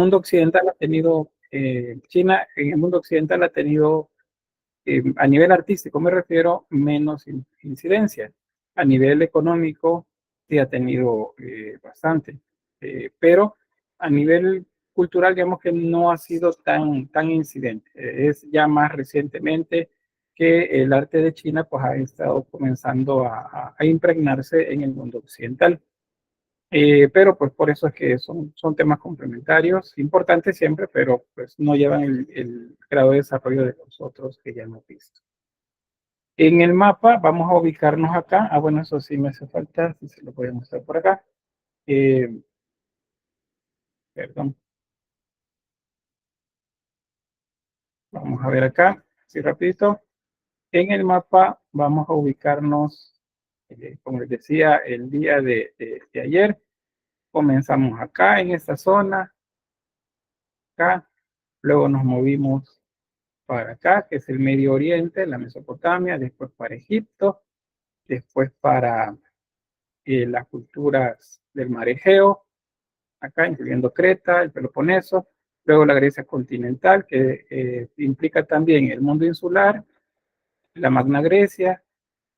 mundo occidental ha tenido, China en el mundo occidental ha tenido, a nivel artístico me refiero, menos incidencia. A nivel económico sí ha tenido bastante, pero a nivel cultural digamos que no ha sido tan incidente. Es ya más recientemente que el arte de China pues ha estado comenzando a impregnarse en el mundo occidental. Pero pues por eso es que son temas complementarios, importantes siempre, pero pues no llevan el grado de desarrollo de los otros que ya hemos visto. En el mapa vamos a ubicarnos acá. Ah, bueno, eso sí me hace falta, si se lo voy a mostrar por acá. Eh, Perdón. Vamos a ver acá, así rapidito. En el mapa vamos a ubicarnos, como les decía, el día de ayer. Comenzamos acá en esta zona, acá. Luego nos movimos para acá, que es el Medio Oriente, la Mesopotamia, después para Egipto, después para las culturas del Mar Egeo, acá incluyendo Creta, el Peloponeso, luego la Grecia continental, que implica también el mundo insular, la Magna Grecia,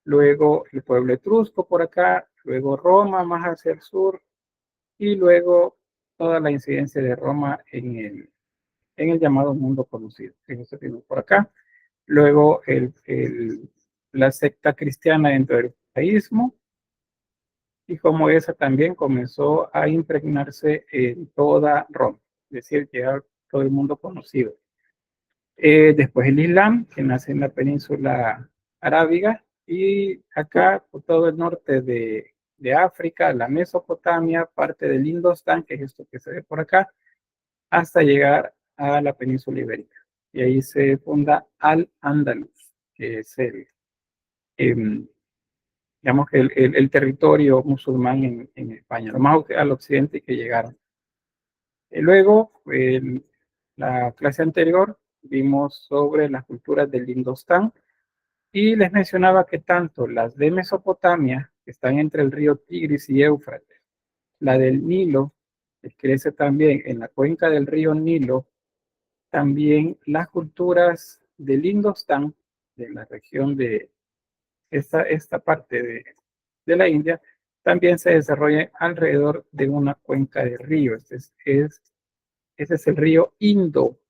luego el pueblo etrusco por acá, luego Roma más hacia el sur, y luego toda la incidencia de Roma en el llamado mundo conocido, que eso tenemos por acá. Luego la secta cristiana dentro del judaísmo, y como esa también comenzó a impregnarse en toda Roma, es decir, que era todo el mundo conocido. Después el Islam, que nace en la península arábiga, y acá por todo el norte de África, la Mesopotamia, parte del Indostán, que es esto que se ve por acá, hasta llegar a la península ibérica. Y ahí se funda Al-Ándalus, que es em, digamos que el territorio musulmán en España, lo más al occidente que llegaron. Luego, en la clase anterior, vimos sobre las culturas del Indostán y les mencionaba que tanto las de Mesopotamia, que están entre el río Tigris y Éufrates, la del Nilo, que crece también en la cuenca del río Nilo, también las culturas del Indostán, de la región de esta parte de la India, también se desarrolla alrededor de una cuenca de río. Ese es el río Indo,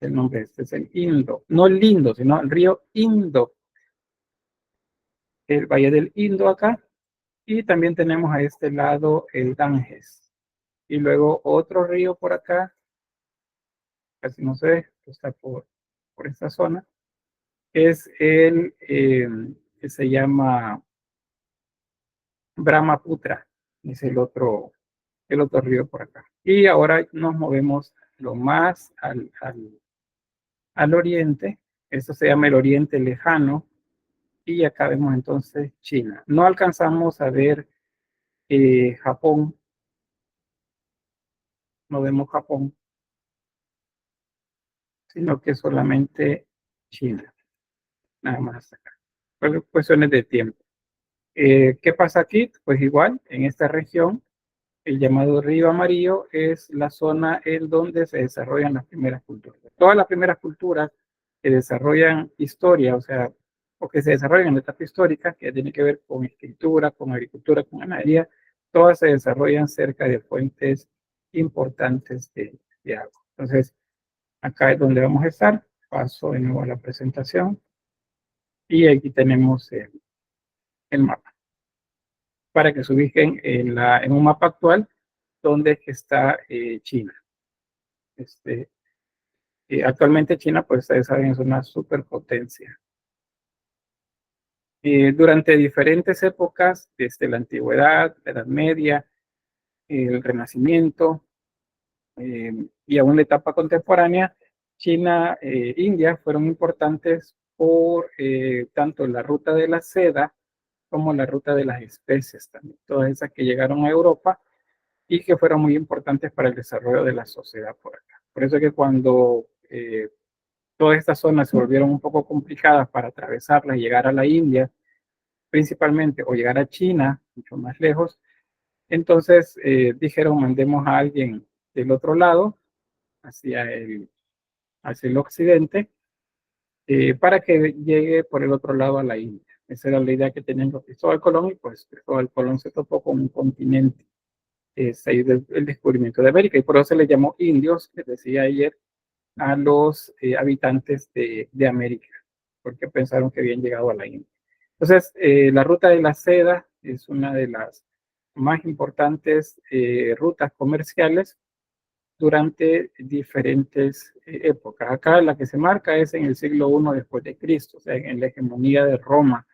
el nombre este es el Indo, no el Lindo, sino el río Indo, el valle del Indo acá, y también tenemos a este lado el Ganges. Y luego otro río por acá, casi no se ve, está por esta zona, es que se llama Brahmaputra, es el otro río por acá. Y ahora nos movemos lo más al oriente, esto se llama el Oriente Lejano, y acá vemos entonces China. No alcanzamos a ver Japón, no vemos Japón, sino que solamente China, nada más acá, por cuestiones de tiempo. ¿Qué pasa aquí? Pues igual, en esta región, el llamado Río Amarillo es la zona en donde se desarrollan las primeras culturas. Todas las primeras culturas que desarrollan historia, o sea, o que se desarrollan en la etapa histórica, que tiene que ver con escritura, con agricultura, con ganadería, todas se desarrollan cerca de fuentes importantes de agua. Entonces, acá es donde vamos a estar. Paso de nuevo a la presentación. Y aquí tenemos el mapa, para que se ubiquen en un mapa actual donde está China. Actualmente China, pues ustedes saben, es una superpotencia. Durante diferentes épocas, desde la antigüedad, la Edad Media, el Renacimiento y aún la etapa contemporánea, China e India fueron importantes por tanto la ruta de la seda como la ruta de las especies también, todas esas que llegaron a Europa y que fueron muy importantes para el desarrollo de la sociedad por acá. Por eso es que cuando todas estas zonas se volvieron un poco complicadas para atravesarlas y llegar a la India, principalmente, o llegar a China, mucho más lejos, entonces dijeron, mandemos a alguien del otro lado, hacia el occidente, para que llegue por el otro lado a la India. Esa era la idea que tenía Cristóbal Colón, y pues Cristóbal Colón se topó con un continente. Es ahí el descubrimiento de América, y por eso se le llamó indios, les decía ayer, a los habitantes de América, porque pensaron que habían llegado a la India. Entonces, la ruta de la seda es una de las más importantes rutas comerciales durante diferentes épocas. Acá la que se marca es en el siglo I después de Cristo, o sea, en la hegemonía de Roma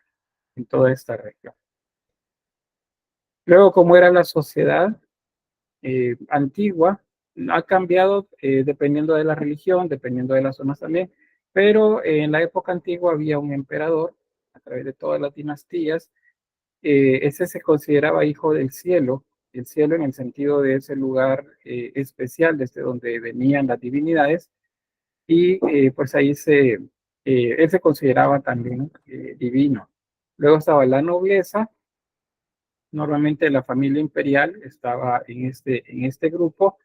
en toda esta región. Luego, ¿cómo era la sociedad antigua? Ha cambiado dependiendo de la religión, dependiendo de las zonas también, pero en la época antigua había un emperador a través de todas las dinastías. Ese se consideraba hijo del cielo, el cielo en el sentido de ese lugar especial desde donde venían las divinidades, y pues ahí él se consideraba también divino. Luego estaba la nobleza. Normalmente la familia imperial estaba en este grupo,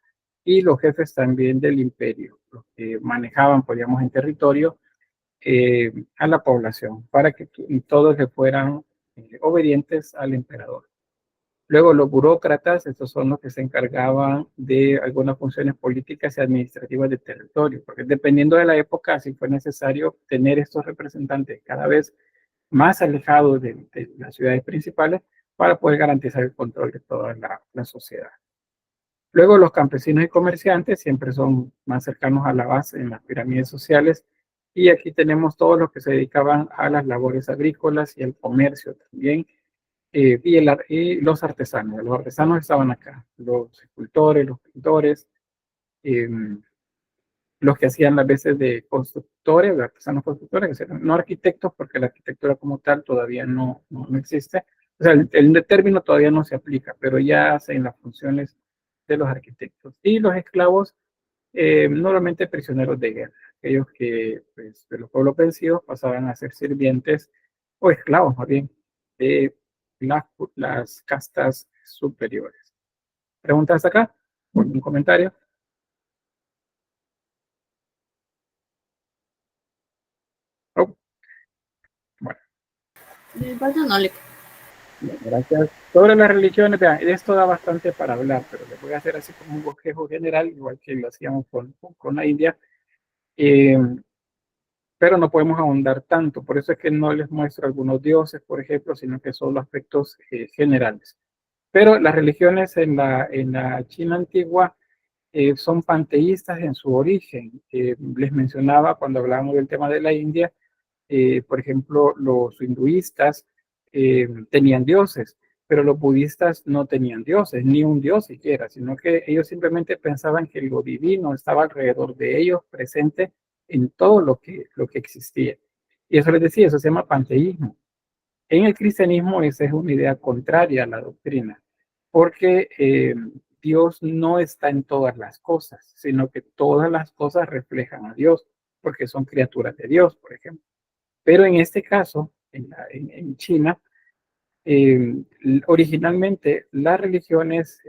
y los jefes también del imperio, los que manejaban, podríamos, en territorio a la población, para que todos le fueran obedientes al emperador. Luego los burócratas, estos son los que se encargaban de algunas funciones políticas y administrativas de territorio, porque dependiendo de la época, sí fue necesario tener estos representantes cada vez más alejados de las ciudades principales para poder garantizar el control de toda la sociedad. Luego los campesinos y comerciantes siempre son más cercanos a la base en las pirámides sociales, y aquí tenemos todos los que se dedicaban a las labores agrícolas y al comercio también, y los artesanos. Los artesanos estaban acá, los escultores, los pintores, eh, los que hacían las veces de constructores, de artesanos constructores, no arquitectos, porque la arquitectura como tal todavía no existe. O sea, el término todavía no se aplica, pero ya hacen las funciones de los arquitectos. Y los esclavos, normalmente prisioneros de guerra, aquellos que pues, de los pueblos vencidos pasaban a ser sirvientes o esclavos, más bien, de las castas superiores. ¿Preguntas acá? ¿Algún comentario? Oh, bueno. No le... Bien, gracias. Sobre las religiones, vean, esto da bastante para hablar, pero les voy a hacer así como un bosquejo general, igual que lo hacíamos con la India, eh, pero no podemos ahondar tanto. Por eso es que no les muestro algunos dioses, por ejemplo, sino que solo aspectos generales. Pero las religiones en la China antigua son panteístas en su origen. Les mencionaba cuando hablábamos del tema de la India, por ejemplo, los hinduistas tenían dioses, pero los budistas no tenían dioses, ni un dios siquiera, sino que ellos simplemente pensaban que lo divino estaba alrededor de ellos, presente en todo lo que existía. Y eso les decía, eso se llama panteísmo. En el cristianismo esa es una idea contraria a la doctrina, porque Dios no está en todas las cosas, sino que todas las cosas reflejan a Dios, porque son criaturas de Dios, por ejemplo. Pero en este caso, en China, eh, originalmente las religiones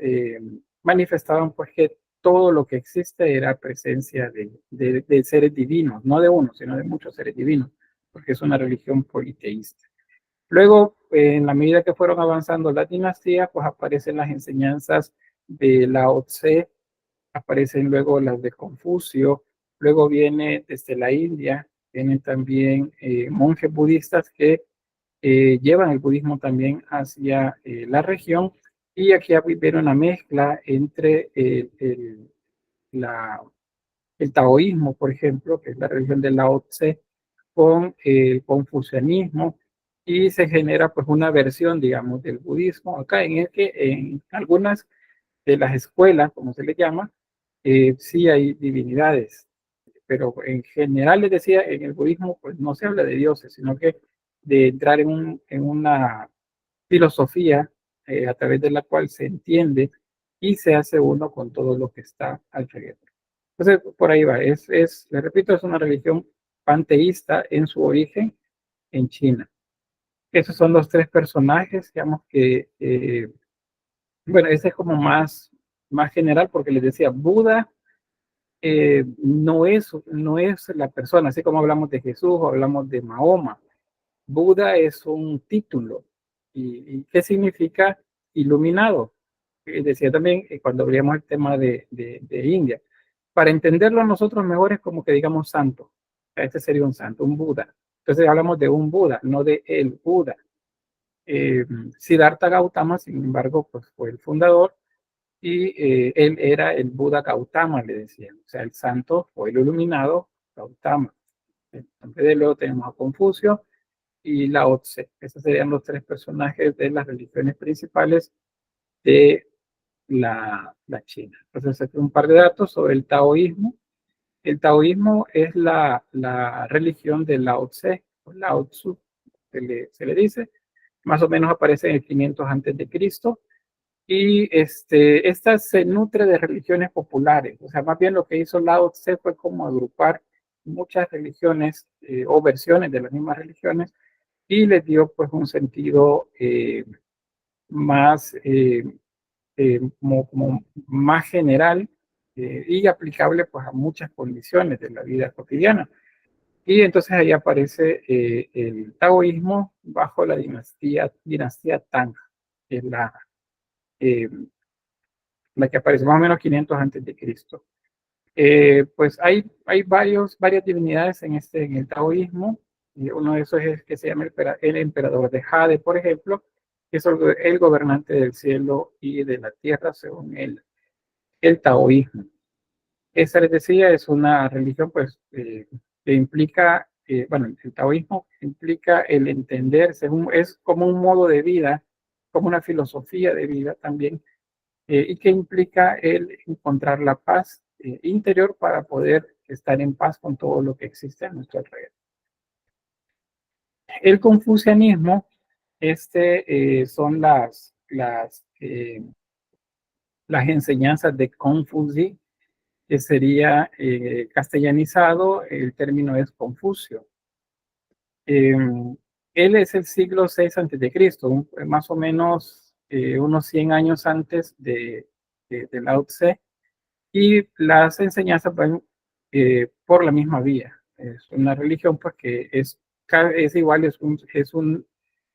manifestaban pues que todo lo que existe era presencia de seres divinos, no de uno, sino de muchos seres divinos, porque es una religión politeísta. Luego, en la medida que fueron avanzando las dinastías, pues aparecen las enseñanzas de Lao Tse, aparecen luego las de Confucio, luego viene desde la India, vienen también monjes budistas que llevan el budismo también hacia la región, y aquí viene una mezcla entre la, el taoísmo, por ejemplo, que es la religión de Lao Tse, con el confucianismo, y se genera pues una versión, digamos, del budismo acá, en el que en algunas de las escuelas, como se le llama, sí hay divinidades, pero en general, les decía, en el budismo pues no se habla de dioses, sino que de entrar en una filosofía a través de la cual se entiende y se hace uno con todo lo que está alrededor. Entonces, por ahí va. Les repito, es una religión panteísta en su origen en China. Esos son los tres personajes, digamos que, bueno, ese es como más más general, porque les decía, Buda no es la persona, así como hablamos de Jesús o hablamos de Mahoma. Buda es un título. ¿Y qué significa iluminado? Decía también cuando abríamos el tema de India. Para entenderlo nosotros mejor es como que digamos santo. Este sería un santo, un Buda. Entonces hablamos de un Buda, no de el Buda. Siddhartha Gautama, sin embargo, pues fue el fundador y él era el Buda Gautama, le decían. O sea, el santo o el iluminado Gautama. Entonces, luego tenemos a Confucio y Lao Tse. Esos serían los tres personajes de las religiones principales de la China. Entonces, aquí un par de datos sobre el taoísmo. El taoísmo es la religión de Lao Tse, o Lao Tzu, se le dice. Más o menos aparece en el 500 antes de Cristo. Y esta se nutre de religiones populares. O sea, más bien lo que hizo Lao Tse fue como agrupar muchas religiones o versiones de las mismas religiones y les dio pues un sentido más, como más general y aplicable pues a muchas condiciones de la vida cotidiana. Y entonces ahí aparece el taoísmo bajo la dinastía Tang, que es eh, la que aparece más o menos 500 antes de Cristo. Pues hay varias divinidades en el taoísmo. Y uno de esos es que se llama el emperador de Jade, por ejemplo, que es el gobernante del cielo y de la tierra, según el taoísmo. Esa, les decía, es una religión pues, que implica, bueno, el taoísmo implica el entender, es como un modo de vida, como una filosofía de vida también, y que implica el encontrar la paz interior para poder estar en paz con todo lo que existe a nuestro alrededor. El confucianismo, son las enseñanzas de Confuci, que sería castellanizado, el término es Confucio. Él es el siglo VI antes de Cristo, más o menos unos 100 años antes de Lao Tse, y las enseñanzas van por la misma vía. Es una religión pues que es igual,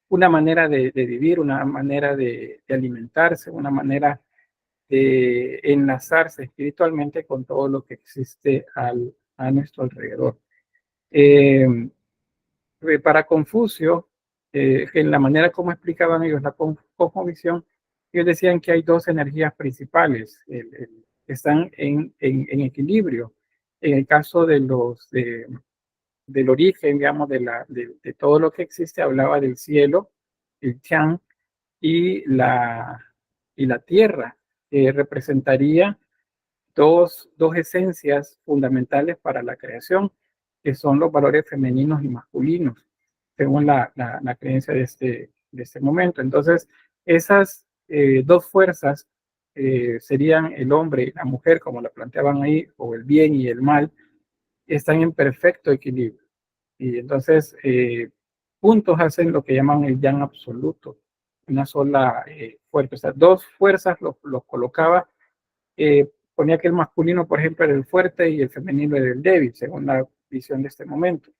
una manera de vivir, una manera de alimentarse, una manera de enlazarse espiritualmente con todo lo que existe a nuestro alrededor. Eh, para Confucio, en la manera como explicaban ellos la cosmovisión, ellos decían que hay dos energías principales que están en equilibrio. En el caso del origen, digamos, de todo lo que existe, hablaba del cielo, el Tian, y la tierra, que representaría dos esencias fundamentales para la creación, que son los valores femeninos y masculinos, según la creencia de este momento. Entonces, esas dos fuerzas serían el hombre y la mujer, como la planteaban ahí, o el bien y el mal, están en perfecto equilibrio. Y entonces, juntos hacen lo que llaman el yang absoluto, una sola fuerza. O sea, dos fuerzas los colocaba, ponía que el masculino, por ejemplo, era el fuerte y el femenino era el débil, según la visión de este momento.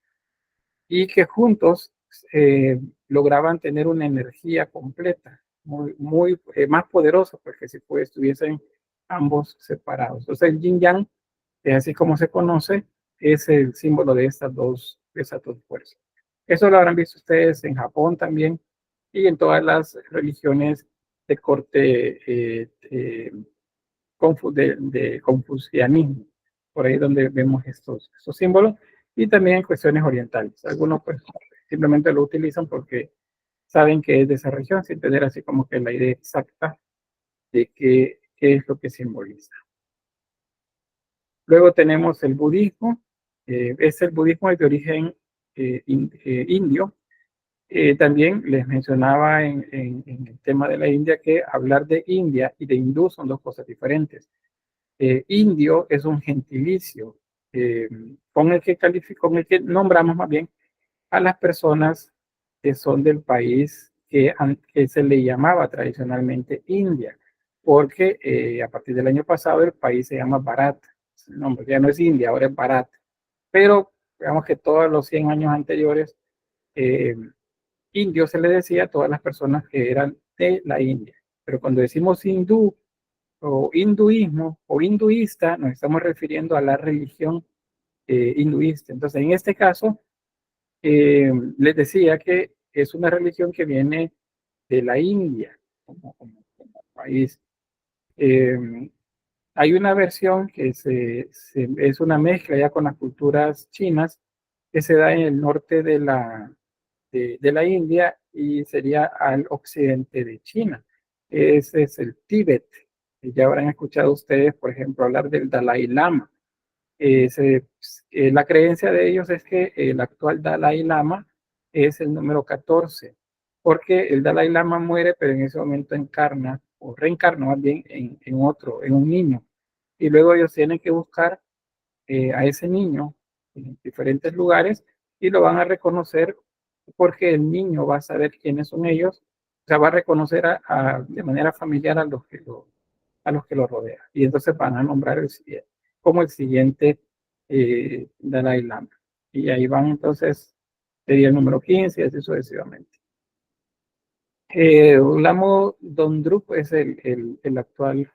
Y que juntos lograban tener una energía completa, muy más poderosa, porque si estuviesen ambos separados. Entonces, el yin yang, así como se conoce, es el símbolo de esas dos fuerzas. Eso lo habrán visto ustedes en Japón también y en todas las religiones de corte de confucianismo, por ahí donde vemos estos símbolos, y también en cuestiones orientales. Algunos pues simplemente lo utilizan porque saben que es de esa región, sin tener así como que la idea exacta de qué es lo que simboliza. Luego tenemos el budismo, es el budismo de origen indio. También les mencionaba en el tema de la India que hablar de India y de hindú son dos cosas diferentes. Indio es un gentilicio con con el que nombramos más bien a las personas que son del país que se le llamaba tradicionalmente India. porque a partir del año pasado el país se llama Bharat. El nombre ya no es India, ahora es Bharat. Pero digamos que todos los 100 años anteriores, eh, indio se le decía a todas las personas que eran de la India. Pero cuando decimos hindú o hinduismo o hinduista, nos estamos refiriendo a la religión hinduista. Entonces, en este caso, les decía que es una religión que viene de la India como país. Eh, Hay una versión que es una mezcla ya con las culturas chinas que se da en el norte de la India y sería al occidente de China. Ese es el Tíbet. Ya habrán escuchado ustedes, por ejemplo, hablar del Dalai Lama. La creencia de ellos es que el actual Dalai Lama es el número 14, porque el Dalai Lama muere, pero en ese momento encarna, o reencarna más bien, en un niño. Y luego ellos tienen que buscar a ese niño en diferentes lugares y lo van a reconocer porque el niño va a saber quiénes son ellos, o sea, va a reconocer de manera familiar a los que lo rodean. Y entonces van a nombrar como el siguiente Dalai Lama. Y ahí van entonces, sería el número 15 y así sucesivamente. Lamo Dondrup es el actual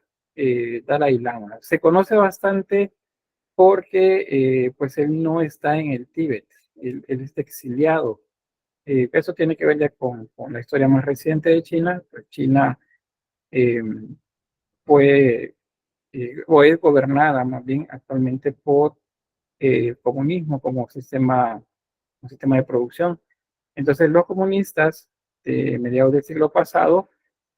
Dalai Lama. Se conoce bastante porque pues él no está en el Tíbet, él está exiliado. Eso tiene que ver ya con la historia más reciente de China. Pues China eh, fue o es gobernada más bien actualmente por comunismo como un sistema de producción. Entonces los comunistas de mediados del siglo pasado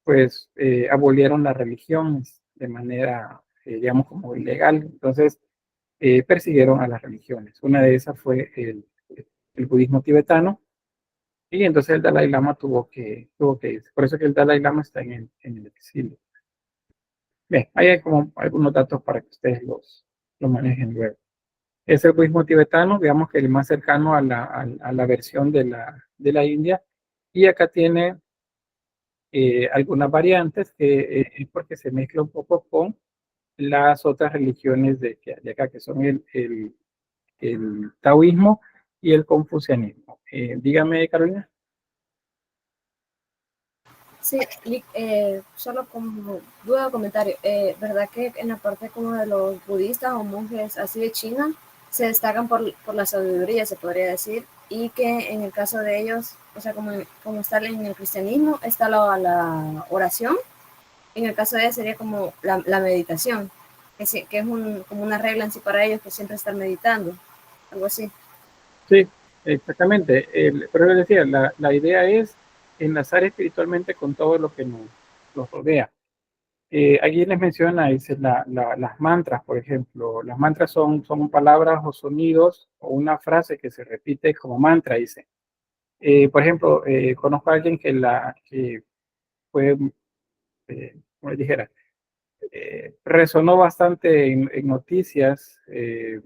pues abolieron las religiones de manera, digamos, como ilegal. Entonces persiguieron a las religiones. Una de esas fue el budismo tibetano y entonces el Dalai Lama tuvo que irse. Por eso que el Dalai Lama está en el exilio. Bien, ahí hay como algunos datos para que ustedes los manejen luego. Es el budismo tibetano, digamos que el más cercano a la versión de la India. Y acá tiene algunas variantes que es porque se mezcla un poco con las otras religiones de acá, que son el taoísmo y el confucianismo. Dígame, Carolina. Sí, solo como duda o comentario, ¿verdad que en la parte como de los budistas o monjes así de China se destacan por la sabiduría, se podría decir, y que en el caso de ellos, o sea, como está en el cristianismo, está la oración, en el caso de ellos sería como la meditación, que es como una regla en sí para ellos que siempre están meditando, algo así. Sí, exactamente. Pero les decía, la idea es enlazar espiritualmente con todo lo que nos rodea. Aquí les menciona, dice, las mantras, por ejemplo. Las mantras son palabras o sonidos o una frase que se repite como mantra, dice. Por ejemplo, conozco a alguien que fue, como les dijera, resonó bastante en noticias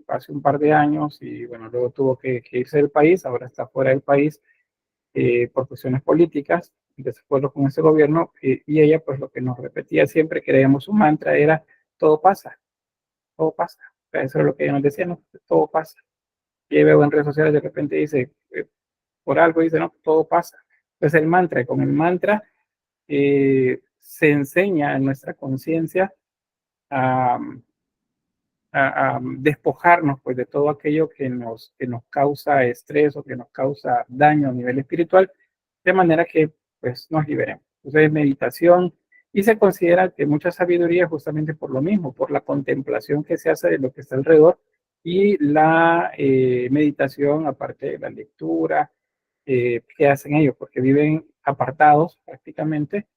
hace un par de años y bueno, luego tuvo que irse del país, ahora está fuera del país por cuestiones políticas, desacuerdo con ese gobierno, y ella pues lo que nos repetía siempre, que creíamos su mantra era, todo pasa, todo pasa. O sea, eso es lo que ella nos decía, no, todo pasa. Y ahí veo en redes sociales de repente dice, por algo dice, no, todo pasa. Entonces el mantra, con el mantra se enseña en nuestra conciencia a, a despojarnos pues de todo aquello que nos causa estrés o que nos causa daño a nivel espiritual, de manera que pues nos liberemos. Entonces meditación y se considera que mucha sabiduría justamente por lo mismo, por la contemplación que se hace de lo que está alrededor y la meditación aparte de la lectura que hacen ellos, porque viven apartados prácticamente,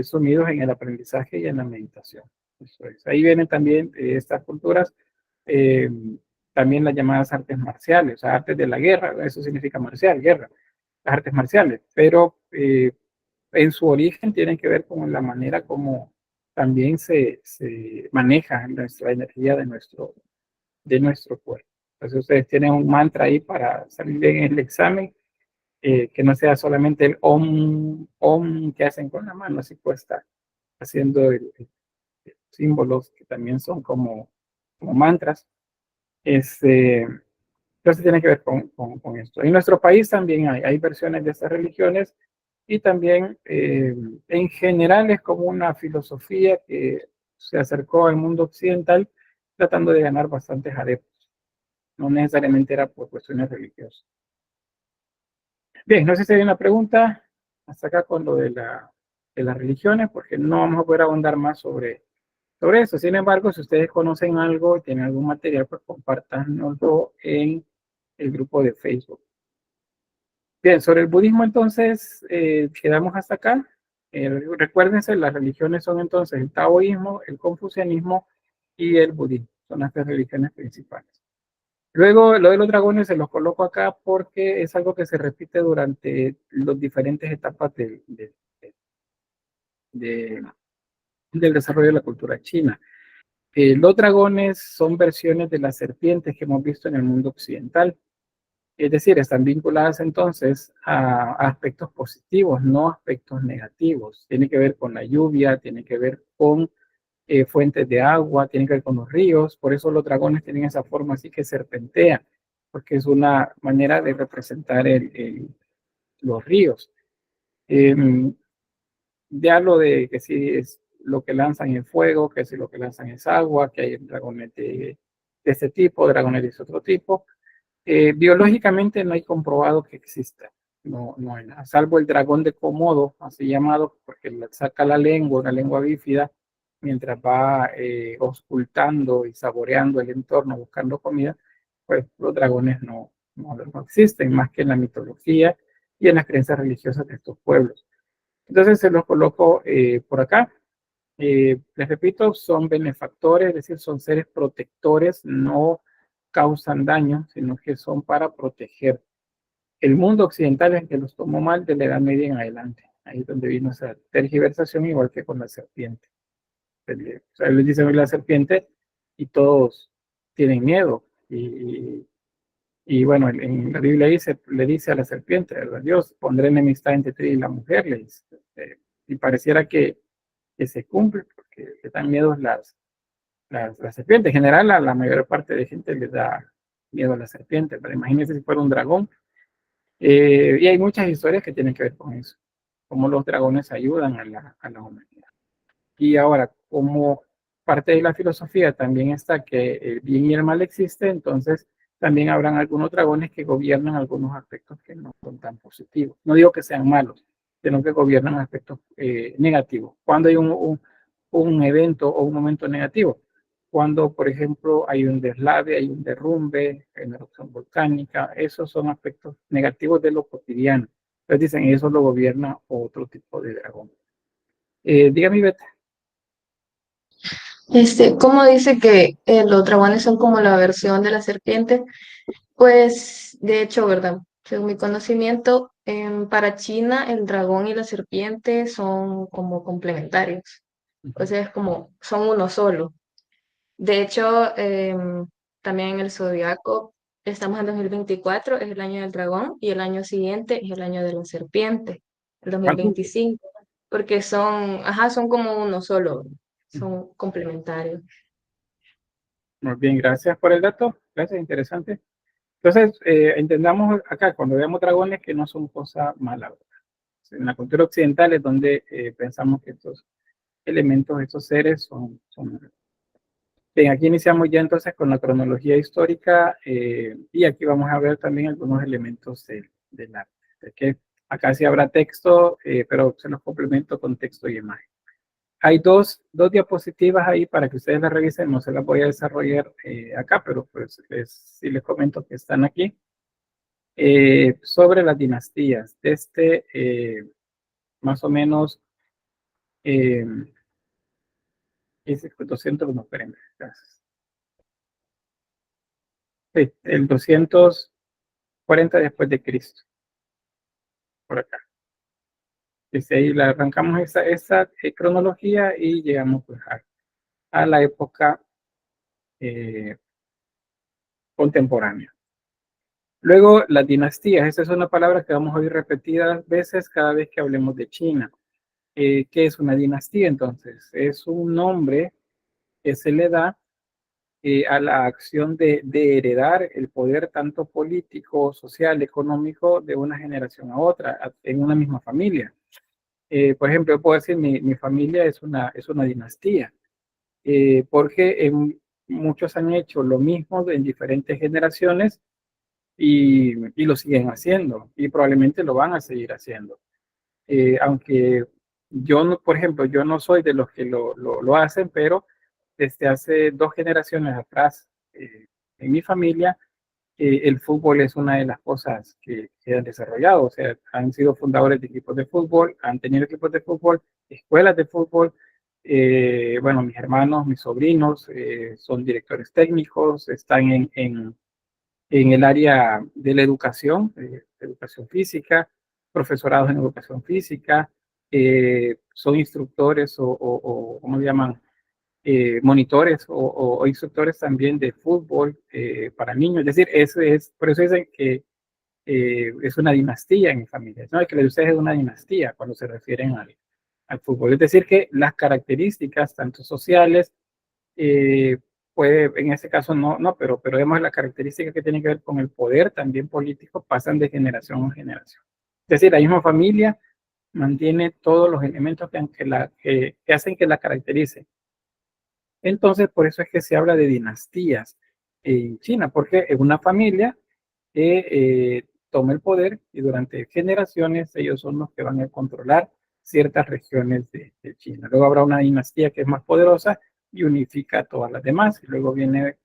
sumidos en el aprendizaje y en la meditación. Eso es. Ahí vienen también estas culturas, eh, también las llamadas artes marciales, o sea, artes de la guerra, eso significa marcial, guerra, las artes marciales, pero en su origen tienen que ver con la manera como también se maneja nuestra energía de nuestro cuerpo. Entonces ustedes tienen un mantra ahí para salir bien en el examen, que no sea solamente el om que hacen con la mano así puesta haciendo símbolos que también son como mantras. Entonces tiene que ver con esto. En nuestro país también hay versiones de estas religiones y también en general es como una filosofía que se acercó al mundo occidental tratando de ganar bastantes adeptos. No necesariamente era por cuestiones religiosas. Bien, no sé si hay una pregunta hasta acá con lo de las religiones, porque no vamos a poder ahondar más sobre eso. Sin embargo, si ustedes conocen algo y tienen algún material, pues compártanlo en el grupo de Facebook. Bien, sobre el budismo entonces quedamos hasta acá. Recuérdense, las religiones son entonces el taoísmo, el confucianismo y el budismo. Son las tres religiones principales. Luego, lo de los dragones se los coloco acá porque es algo que se repite durante las diferentes etapas de- del desarrollo de la cultura china. Los dragones son versiones de las serpientes que hemos visto en el mundo occidental. Es decir, están vinculadas entonces a aspectos positivos, no aspectos negativos. Tiene que ver con la lluvia, tiene que ver con fuentes de agua, tiene que ver con los ríos. Por eso los dragones tienen esa forma así que serpentean, porque es una manera de representar los ríos. Ya lo de que si es lo que lanzan es fuego, que si lo que lanzan es agua, que hay dragones de este tipo, dragones de ese otro tipo. Biológicamente no hay comprobado que exista, no hay nada, salvo el dragón de Komodo, así llamado, porque le saca la lengua, una lengua bífida, mientras va auscultando y saboreando el entorno, buscando comida, pues los dragones no existen más que en la mitología y en las creencias religiosas de estos pueblos. Entonces se los coloco por acá. Les repito, son benefactores, es decir, son seres protectores, no causan daño, sino que son para proteger. El mundo occidental es el que los tomó mal de la Edad Media en adelante. Ahí es donde vino esa tergiversación, igual que con la serpiente. O sea, les dicen hoy la serpiente y todos tienen miedo. Y bueno, en la Biblia le dice a la serpiente, ¿verdad? Dios, pondré enemistad entre ti y la mujer, le dice. Y pareciera que se cumple, porque le dan miedo las serpientes. En general, a la mayor parte de gente les da miedo a la serpiente, pero imagínense si fuera un dragón. Y hay muchas historias que tienen que ver con eso, cómo los dragones ayudan a la humanidad. Y ahora, como parte de la filosofía también está que el bien y el mal existen, entonces también habrán algunos dragones que gobiernan algunos aspectos que no son tan positivos. No digo que sean malos, sino que gobiernan aspectos negativos. Cuando hay un evento o un momento negativo, cuando, por ejemplo, hay un deslave, hay un derrumbe, hay una erupción volcánica, esos son aspectos negativos de lo cotidiano. Entonces dicen, eso lo gobierna otro tipo de dragón. Dígame, Beth. ¿Cómo dice que los dragones son como la versión de la serpiente? Pues, de hecho, ¿verdad? Según mi conocimiento, para China el dragón y la serpiente son como complementarios. O sea, es como, son uno solo. De hecho, también en el zodiaco, estamos en 2024, es el año del dragón, y el año siguiente es el año de la serpiente, el ¿Cuántos? 2025, porque son, ajá, son como uno solo, son complementarios. Muy bien, gracias por el dato. Gracias, interesante. Entonces, entendamos acá, cuando veamos dragones, que no son cosas malas. En la cultura occidental es donde pensamos que estos elementos, estos seres son malos. Bien, aquí iniciamos ya entonces con la cronología histórica y aquí vamos a ver también algunos elementos del arte. Que acá sí habrá texto, pero se los complemento con texto y imagen. Hay dos diapositivas ahí para que ustedes las revisen, no se las voy a desarrollar acá, pero pues sí les comento que están aquí. Sobre las dinastías, desde más o menos eh, 200, no, espérenme, gracias. Sí, el 240 después de Cristo, por acá. Desde ahí la arrancamos esa cronología y llegamos pues, a la época eh, contemporánea. Luego, las dinastías. Esa es una palabra que vamos a oír repetidas veces cada vez que hablemos de China. ¿Qué es una dinastía? Entonces, es un nombre que se le da a la acción de heredar el poder tanto político, social, económico de una generación a otra, en una misma familia. Por ejemplo, yo puedo decir, mi familia es una dinastía, porque muchos han hecho lo mismo en diferentes generaciones y lo siguen haciendo y probablemente lo van a seguir haciendo. Aunque yo, no, por ejemplo, yo no soy de los que lo hacen, pero desde hace 2 generaciones atrás, en mi familia, el fútbol es una de las cosas que han desarrollado. O sea, han sido fundadores de equipos de fútbol, han tenido equipos de fútbol, escuelas de fútbol. Bueno, mis hermanos, mis sobrinos son directores técnicos, están en el área de la educación, educación física, profesorados en educación física, son instructores ¿cómo se llaman? Monitores o instructores también de fútbol para niños. Es decir, por eso dicen que es una dinastía en mi familia, ¿no? Que ustedes es una dinastía cuando se refieren al fútbol. Es decir, que las características, tanto sociales, eh, puede, en este caso pero vemos las características que tienen que ver con el poder también político, pasan de generación a generación. Es decir, la misma familia mantiene todos los elementos que hacen que la caracterice. Entonces, por eso es que se habla de dinastías en China, porque es una familia que toma el poder y durante generaciones ellos son los que van a controlar ciertas regiones de China. Luego habrá una dinastía que es más poderosa y unifica a todas las demás. Y luego viene,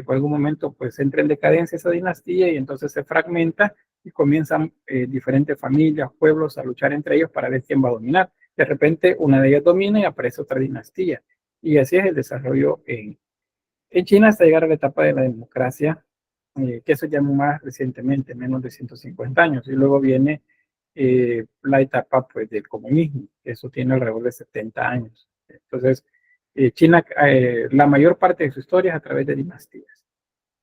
por algún momento, pues entra en decadencia esa dinastía y entonces se fragmenta y comienzan diferentes familias, pueblos a luchar entre ellos para ver quién va a dominar. De repente una de ellas domina y aparece otra dinastía. Y así es el desarrollo en China hasta llegar a la etapa de la democracia, que eso ya más recientemente, menos de 150 años. Y luego viene la etapa pues, del comunismo, que eso tiene alrededor de 70 años. Entonces, China, la mayor parte de su historia es a través de dinastías.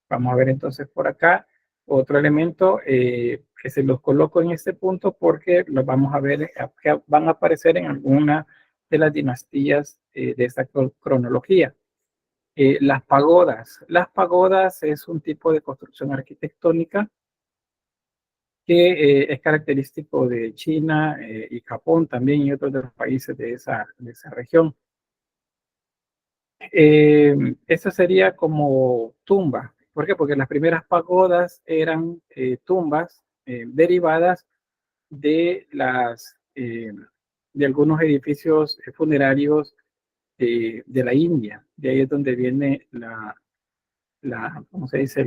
Vamos a ver entonces por acá otro elemento que se los coloco en este punto porque los vamos a ver que van a aparecer en alguna de las dinastías de esta cronología. Las pagodas. Las pagodas es un tipo de construcción arquitectónica que es característico de China y Japón también y otros de los países de esa región. Esto sería como tumba. ¿Por qué? Porque las primeras pagodas eran tumbas derivadas de de algunos edificios funerarios de la India. De ahí es donde viene ¿cómo se dice?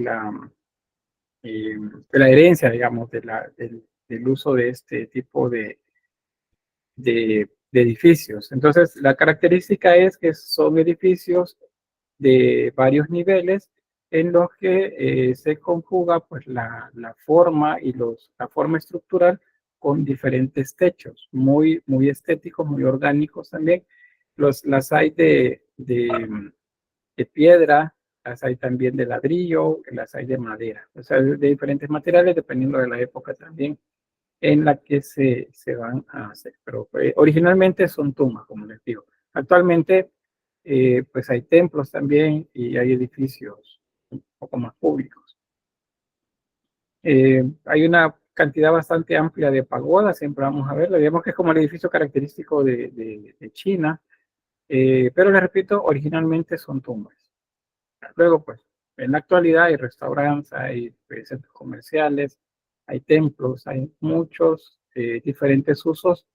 De la herencia, digamos, del uso de este tipo de edificios. Entonces, la característica es que son edificios de varios niveles en los que se conjuga pues, la forma y la forma estructural con diferentes techos, muy estéticos, muy orgánicos también. Las hay de piedra, las hay también de ladrillo, las hay de madera, o sea, de diferentes materiales dependiendo de la época también en la que se van a hacer. Pero originalmente son tumbas, como les digo. Actualmente, pues hay templos también y hay edificios un poco más públicos. Hay una cantidad bastante amplia de pagodas, siempre vamos a verlo. Digamos que es como el edificio característico de China, pero les repito, originalmente son tumbas. Luego, pues, en la actualidad hay restaurantes, hay centros comerciales, hay templos, hay muchos diferentes usos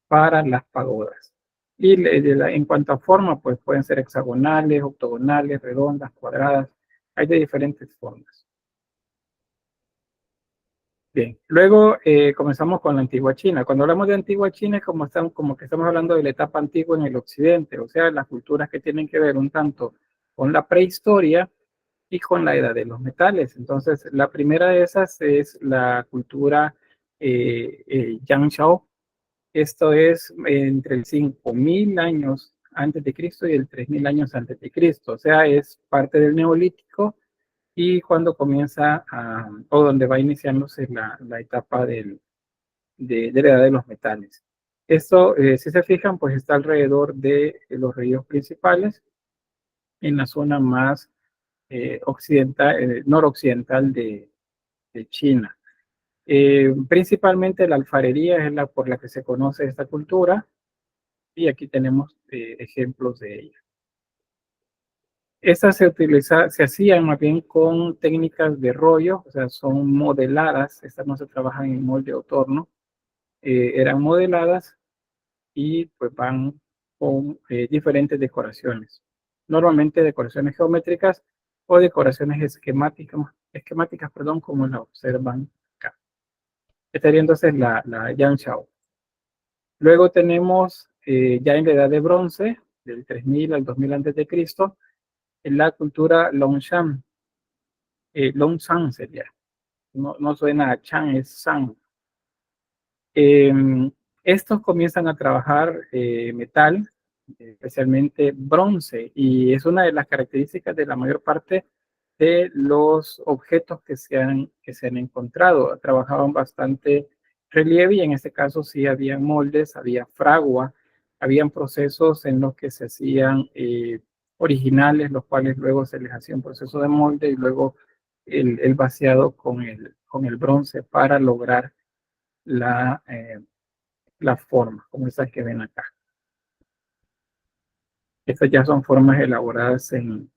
para las pagodas. Y en cuanto a forma, pues pueden ser hexagonales, octogonales, redondas, cuadradas, hay de diferentes formas. Bien, luego comenzamos con la antigua China. Cuando hablamos de antigua China es como que estamos hablando de la etapa antigua en el occidente, o sea, las culturas que tienen que ver un tanto con la prehistoria y con la edad de los metales. Entonces, la primera de esas es la cultura Yangshao. Esto es entre el 5000 años antes de Cristo y el 3000 años antes de Cristo. O sea, es parte del Neolítico y cuando comienza o donde va iniciándose la etapa de la edad de los metales. Esto, si se fijan, pues está alrededor de los ríos principales, en la zona más occidental, noroccidental de China. Principalmente la alfarería es la por la que se conoce esta cultura, y aquí tenemos ejemplos de ella. Estas se hacían más bien con técnicas de rollo, o sea, son modeladas, estas no se trabajan en molde o torno, eran modeladas y pues van con diferentes decoraciones. Normalmente decoraciones geométricas o decoraciones esquemáticas, perdón, como la observan acá. Estaría entonces la Yanshao. Luego tenemos ya en la edad de bronce, del 3000 al 2000 antes de Cristo, en la cultura Longshan. Longshan sería. No suena a Chan, es San. Estos comienzan a trabajar metal, especialmente bronce, y es una de las características de la mayor parte de los objetos que se han encontrado. Trabajaban bastante relieve y en este caso sí había moldes, había fragua, habían procesos en los que se hacían originales, los cuales luego se les hacía un proceso de molde y luego el vaciado con el bronce para lograr la forma, como esas que ven acá. Estas ya son formas elaboradas en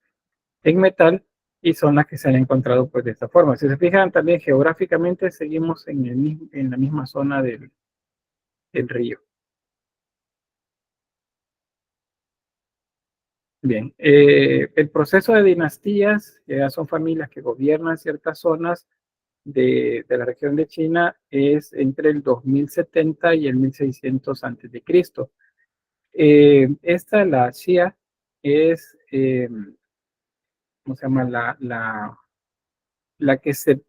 metal y son las que se han encontrado pues de esta forma. Si se fijan también geográficamente seguimos en la misma zona del río. Bien, el proceso de dinastías, que ya son familias que gobiernan ciertas zonas de la región de China, es entre el 2070 y el 1600 antes de Cristo. Esta, la Xia, es, ¿cómo se llama? La que se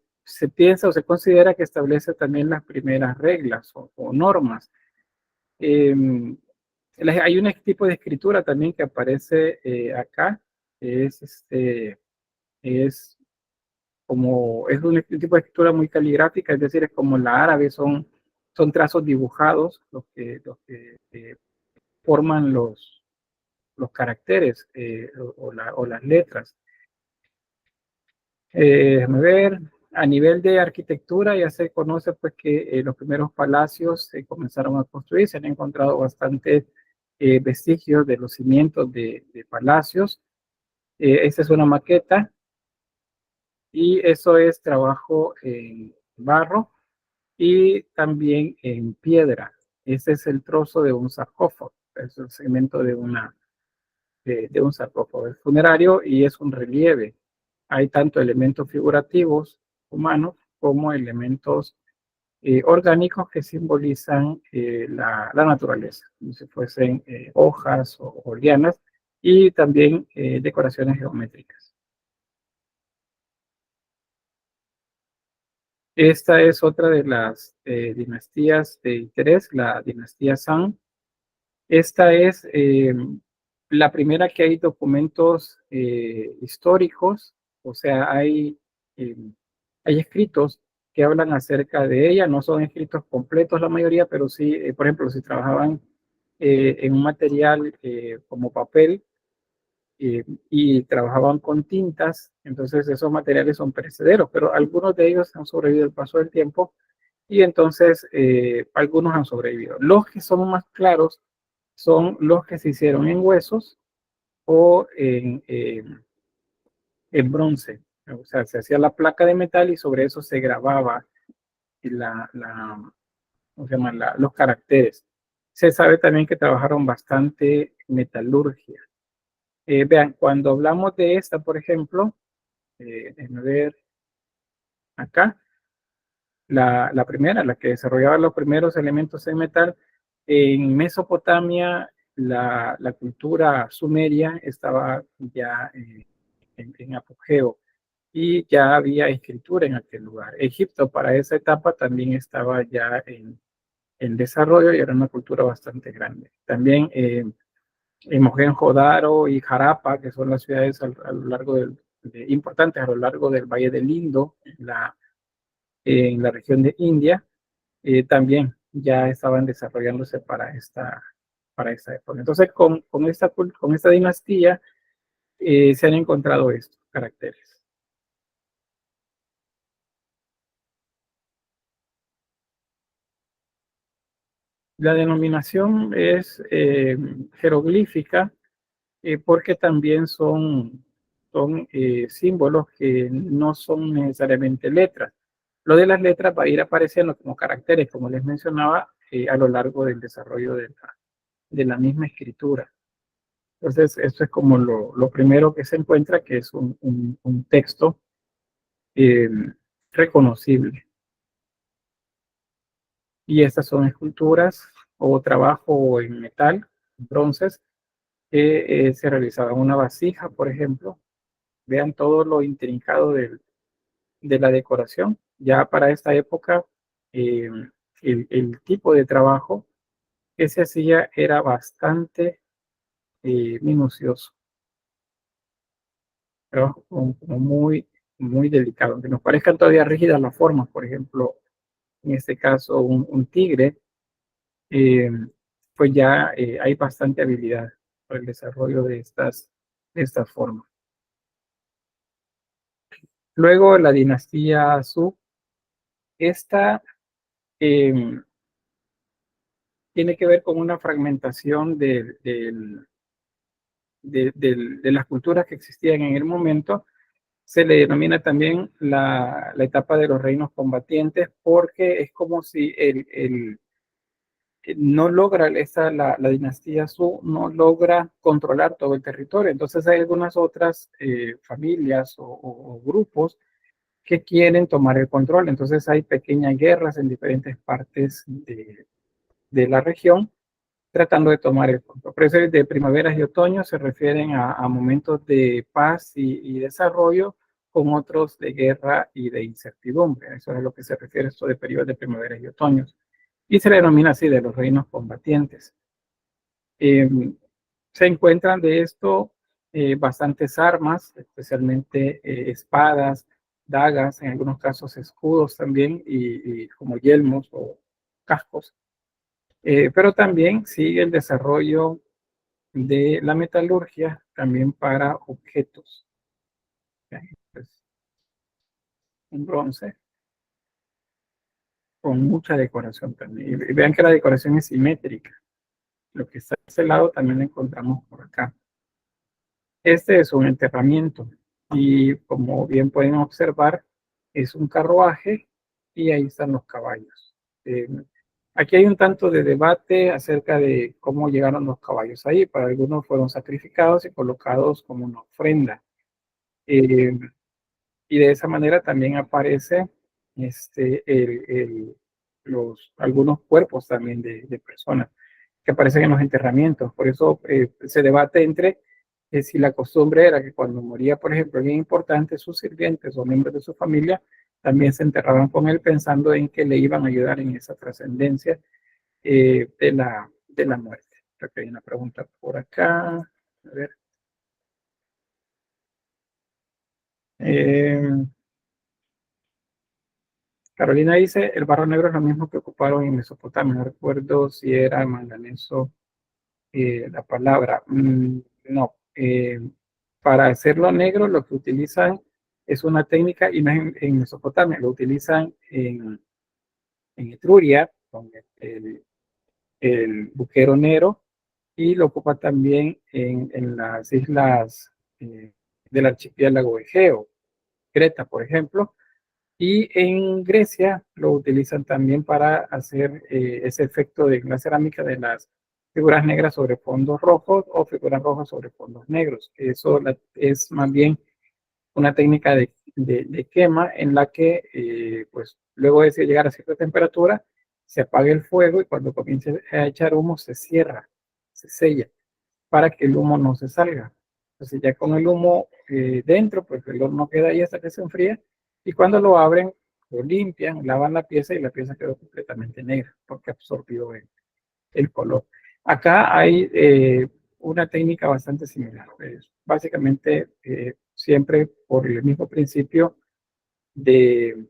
piensa o se considera que establece también las primeras reglas o normas. Eh, Hay un tipo de escritura también que aparece acá, es es un tipo de escritura muy caligráfica, es decir, es como la árabe, son trazos dibujados los que forman los caracteres o las letras. Déjame ver, a nivel de arquitectura ya se conoce pues que los primeros palacios se comenzaron a construir, se han encontrado bastantes vestigios de los cimientos de palacios. Esta es una maqueta y eso es trabajo en barro y también en piedra. Ese es el trozo de un sarcófago, es el segmento de un sarcófago funerario y es un relieve. Hay tanto elementos figurativos humanos como elementos orgánicos que simbolizan la naturaleza, como si fuesen hojas o lianas, y también decoraciones geométricas. Esta es otra de las dinastías de interés, la dinastía Zhang. Esta es la primera que hay documentos históricos, o sea, eh, hay escritos que hablan acerca de ella, no son escritos completos la mayoría, pero sí, por ejemplo, si trabajaban en un material como papel y trabajaban con tintas, entonces esos materiales son perecederos, pero algunos de ellos han sobrevivido el paso del tiempo y entonces algunos han sobrevivido. Los que son más claros son los que se hicieron en huesos o en bronce. O sea, se hacía la placa de metal y sobre eso se grababa ¿cómo se llama? Los caracteres. Se sabe también que trabajaron bastante metalurgia. Vean, cuando hablamos de esta, por ejemplo, déjenme ver acá, la primera, la que desarrollaba los primeros elementos en metal, en Mesopotamia, la cultura sumeria estaba ya en apogeo y ya había escritura en aquel lugar. Egipto para esa etapa también estaba ya en desarrollo y era una cultura bastante grande. También en Mohenjo-Daro y Harappa, que son las ciudades a lo largo importantes a lo largo del Valle del Indo, en la región de India, también ya estaban desarrollándose para esta época. Entonces, con esta dinastía se han encontrado estos caracteres. La denominación es jeroglífica porque también son símbolos que no son necesariamente letras. Lo de las letras va a ir apareciendo como caracteres, como les mencionaba, a lo largo del desarrollo de la misma escritura. Entonces, esto es como lo primero que se encuentra, que es un texto eh, reconocible. Y estas son esculturas o trabajo en metal, bronces, que se realizaba en una vasija, por ejemplo. Vean todo lo intrincado de la decoración. Ya para esta época, eh, el tipo de trabajo que se hacía era bastante minucioso. Trabajo como muy delicado. Aunque nos parezcan todavía rígidas las formas, por ejemplo, en este caso un tigre, eh, pues ya hay bastante habilidad para el desarrollo de estas formas. Luego la dinastía Zhou, esta eh, tiene que ver con una fragmentación de las culturas que existían en el momento. Se le denomina también la etapa de los reinos combatientes porque es como si no logra la dinastía Zhou no logra controlar todo el territorio. Entonces hay algunas otras familias o grupos que quieren tomar el control. Entonces hay pequeñas guerras en diferentes partes de la región tratando de tomar el control. Por eso de primaveras y otoños se refieren a momentos de paz y desarrollo con otros de guerra y de incertidumbre. Eso es a lo que se refiere esto de periodos de primaveras y otoños. Y se le denomina así de los reinos combatientes. Se encuentran de esto bastantes armas, especialmente espadas, dagas, en algunos casos escudos también, y como yelmos o cascos. Pero también sigue el desarrollo de la metalurgia también para objetos. Pues, un bronce con mucha decoración también. Y vean que la decoración es simétrica. Lo que está a ese lado también lo encontramos por acá. Este es un enterramiento y como bien pueden observar, es un carruaje y ahí están los caballos. Aquí hay un tanto de debate acerca de cómo llegaron los caballos ahí. Para algunos fueron sacrificados y colocados como una ofrenda. Eh, y de esa manera también aparece algunos cuerpos también de personas que aparecen en los enterramientos. Por eso se debate entre si la costumbre era que cuando moría, por ejemplo, alguien importante, sus sirvientes o miembros de su familia también se enterraban con él pensando en que le iban a ayudar en esa trascendencia de la muerte. Creo que hay una pregunta por acá. A ver. Carolina dice, el barro negro es lo mismo que ocuparon en Mesopotamia. No recuerdo si era manganeso la palabra. No. Para hacerlo negro lo que utilizan es una técnica, y no es en Mesopotamia, lo utilizan en Etruria, con el buquero negro, y lo ocupa también en las islas del archipiélago Egeo, Creta, por ejemplo. Y en Grecia lo utilizan también para hacer ese efecto de la cerámica de las figuras negras sobre fondos rojos o figuras rojas sobre fondos negros. Eso es más bien una técnica de quema en la que, pues, luego de llegar a cierta temperatura, se apaga el fuego y cuando comience a echar humo se cierra, se sella, para que el humo no se salga. Entonces ya con el humo dentro, pues el horno queda ahí hasta que se enfría y cuando lo abren, lo limpian, lavan la pieza y la pieza quedó completamente negra porque absorbió el color. Acá hay una técnica bastante similar. Básicamente, siempre por el mismo principio de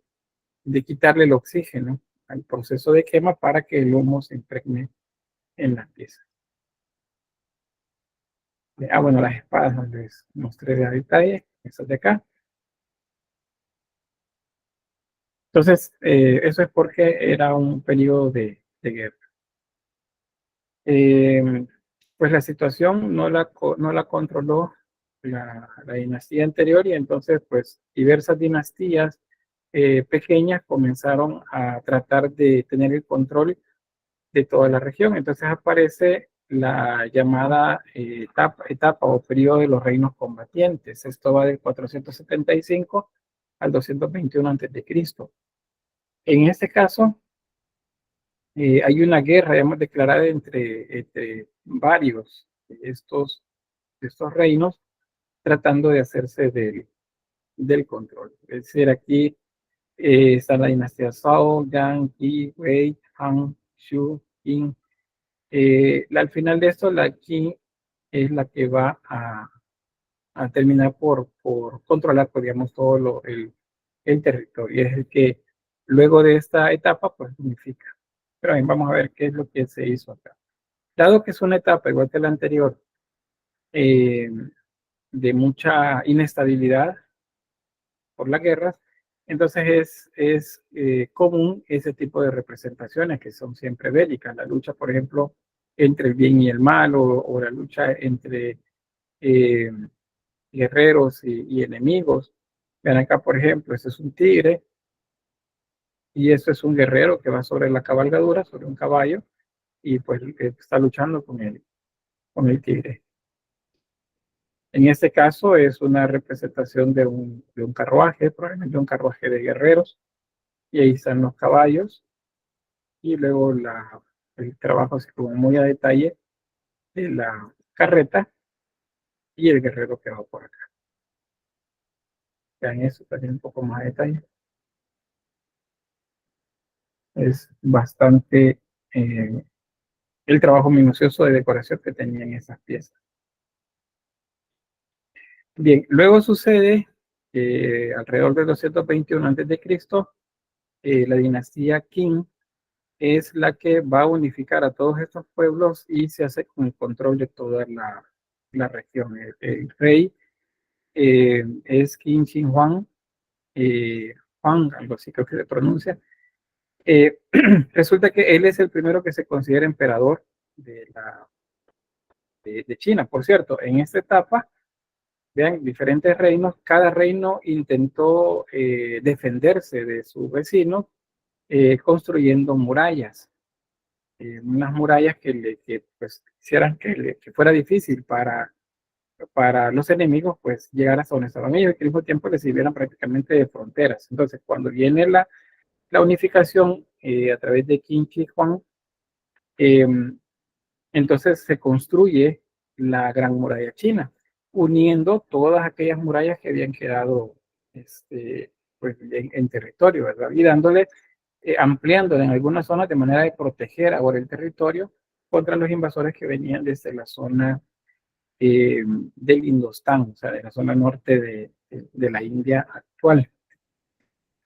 quitarle el oxígeno al proceso de quema para que el humo se impregne en las piezas. Bueno, las espadas les mostré de detalle, esas de acá. Entonces, eso es porque era un periodo de guerra. Pues la situación no la controló la dinastía anterior, y entonces pues diversas dinastías pequeñas comenzaron a tratar de tener el control de toda la región. Entonces aparece la llamada etapa o periodo de los reinos combatientes. Esto va del 475 al 221 a.C. En este caso, hay una guerra, digamos, declarada entre varios de estos reinos, tratando de hacerse del control. Es decir, aquí está la dinastía Zhao, Yang, Yi, Wei, Han, Shu, Qin. Al final de esto, la Qin es la que va a terminar por controlar, pues, digamos, todo el territorio. Es el que luego de esta etapa, pues, unifica. Pero bien, vamos a ver qué es lo que se hizo acá. Dado que es una etapa, igual que la anterior, eh, de mucha inestabilidad por las guerras, entonces es común ese tipo de representaciones que son siempre bélicas. La lucha, por ejemplo, entre el bien y el mal, o la lucha entre eh, guerreros y enemigos. Vean acá, por ejemplo, este es un tigre y este es un guerrero que va sobre la cabalgadura, sobre un caballo, y pues está luchando con el tigre. En este caso es una representación de un carruaje, probablemente un carruaje de guerreros, y ahí están los caballos, y luego el trabajo así como muy a detalle de la carreta y el guerrero que va por acá. Vean eso también un poco más a detalle. Es bastante el trabajo minucioso de decoración que tenían esas piezas. Bien, luego sucede alrededor de 221 a.C., la dinastía Qin es la que va a unificar a todos estos pueblos y se hace con el control de toda la región. El rey es Qin Shi Huang, Huang, algo así creo que se pronuncia. Resulta que él es el primero que se considera emperador de China. Por cierto, en esta etapa, vean, diferentes reinos, cada reino intentó defenderse de sus vecinos construyendo murallas. Unas murallas que pues, hicieran que fuera difícil para los enemigos pues llegar hasta donde estaban ellos, y que al mismo tiempo les sirvieran prácticamente de fronteras. Entonces, cuando viene la unificación a través de Qin Shi Huang, eh, entonces se construye la Gran Muralla China, uniendo todas aquellas murallas que habían quedado pues, en territorio, ¿verdad? Y dándole, ampliándole en algunas zonas de manera de proteger ahora el territorio contra los invasores que venían desde la zona del Indostán, o sea, de la zona norte de la India actual.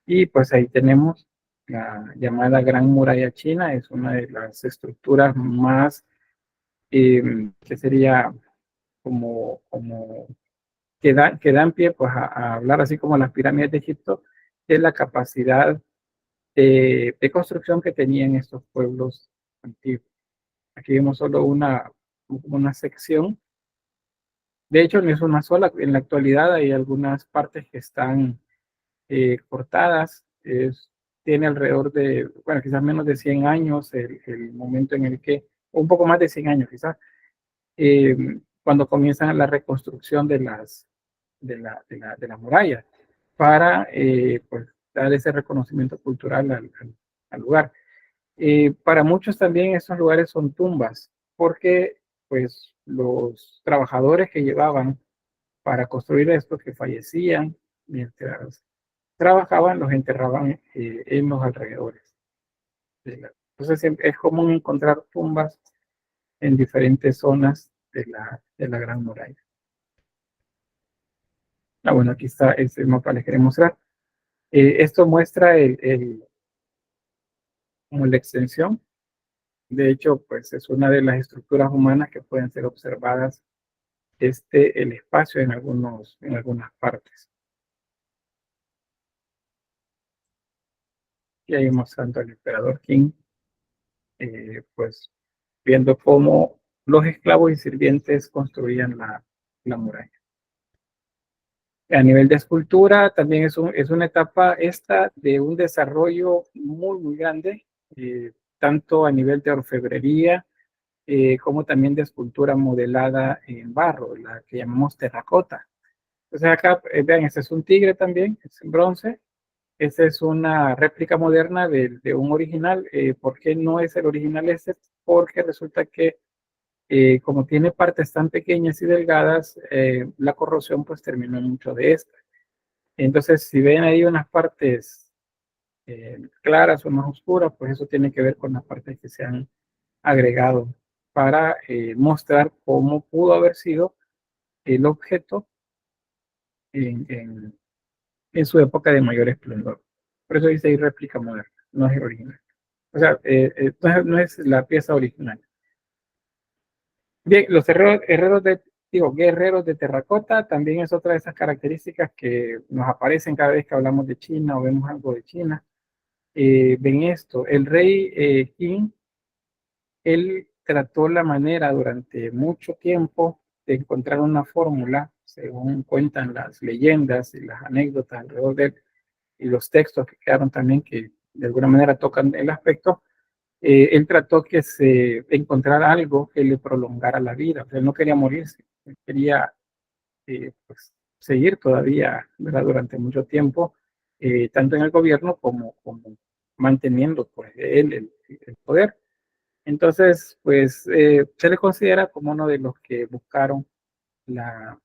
Y pues ahí tenemos la llamada Gran Muralla China. Es una de las estructuras más, que sería como que dan pie pues, a hablar, así como las pirámides de Egipto, de la capacidad de construcción que tenían estos pueblos antiguos. Aquí vemos solo una sección. De hecho, no es una sola. En la actualidad hay algunas partes que están cortadas. Tiene alrededor de, bueno, quizás menos de 100 años el momento en el que, o un poco más de 100 años quizás, eh, cuando comienzan la reconstrucción de las murallas para pues, dar ese reconocimiento cultural al lugar. Para muchos también estos lugares son tumbas, porque pues los trabajadores que llevaban para construir esto, que fallecían mientras trabajaban, los enterraban en los alrededores. Entonces es común encontrar tumbas en diferentes zonas de la Gran Muralla. Bueno, aquí está este mapa, les quería mostrar. Esto muestra como la extensión. De hecho, pues es una de las estructuras humanas que pueden ser observadas el espacio en algunas partes. Y ahí mostrando al emperador Qin, pues viendo cómo los esclavos y sirvientes construían la muralla. A nivel de escultura, también es una etapa esta de un desarrollo muy, muy grande, tanto a nivel de orfebrería, como también de escultura modelada en barro, la que llamamos terracota. Entonces acá, vean, este es un tigre también, es en bronce. Esta es una réplica moderna de un original. ¿Por qué no es el original este? Porque resulta que como tiene partes tan pequeñas y delgadas, la corrosión pues terminó en mucho de esta. Entonces, si ven ahí unas partes claras o más oscuras, pues eso tiene que ver con las partes que se han agregado para mostrar cómo pudo haber sido el objeto en, en, en su época de mayor esplendor. Por eso dice ahí réplica moderna, no es el original. O sea, no es la pieza original. Bien, los guerreros de terracota también es otra de esas características que nos aparecen cada vez que hablamos de China o vemos algo de China. Ven esto, el rey Qin, él trató la manera durante mucho tiempo de encontrar una fórmula, según cuentan las leyendas y las anécdotas alrededor de él, y los textos que quedaron también que de alguna manera tocan el aspecto. Él trató que se encontrara algo que le prolongara la vida. O sea, él no quería morirse, él quería pues, seguir todavía, ¿verdad? Durante mucho tiempo, tanto en el gobierno como manteniendo pues, él el poder. Entonces, pues se le considera como uno de los que buscaron la,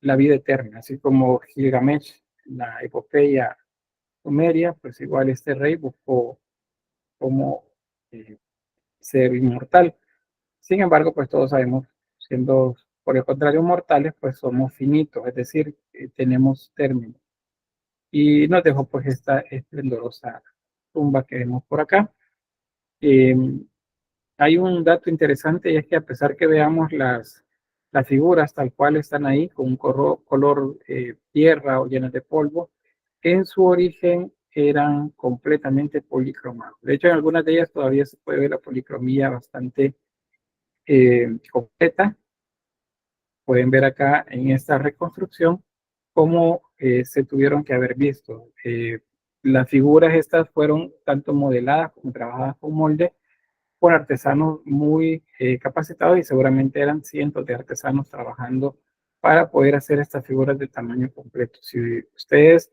la vida eterna, así como Gilgamesh, la epopeya sumeria, pues igual este rey buscó como eh, ser inmortal. Sin embargo, pues todos sabemos, siendo por el contrario mortales, pues somos finitos, es decir, tenemos término. Y nos dejó pues esta esplendorosa tumba que vemos por acá. Eh, Hay un dato interesante y es que a pesar que veamos las figuras tal cual están ahí, con un color tierra o llenas de polvo, en su origen eran completamente policromados. De hecho, en algunas de ellas todavía se puede ver la policromía bastante completa. Pueden ver acá en esta reconstrucción cómo se tuvieron que haber visto. Las figuras estas fueron tanto modeladas como trabajadas con molde por artesanos muy capacitados y seguramente eran cientos de artesanos trabajando para poder hacer estas figuras de tamaño completo. Si ustedes,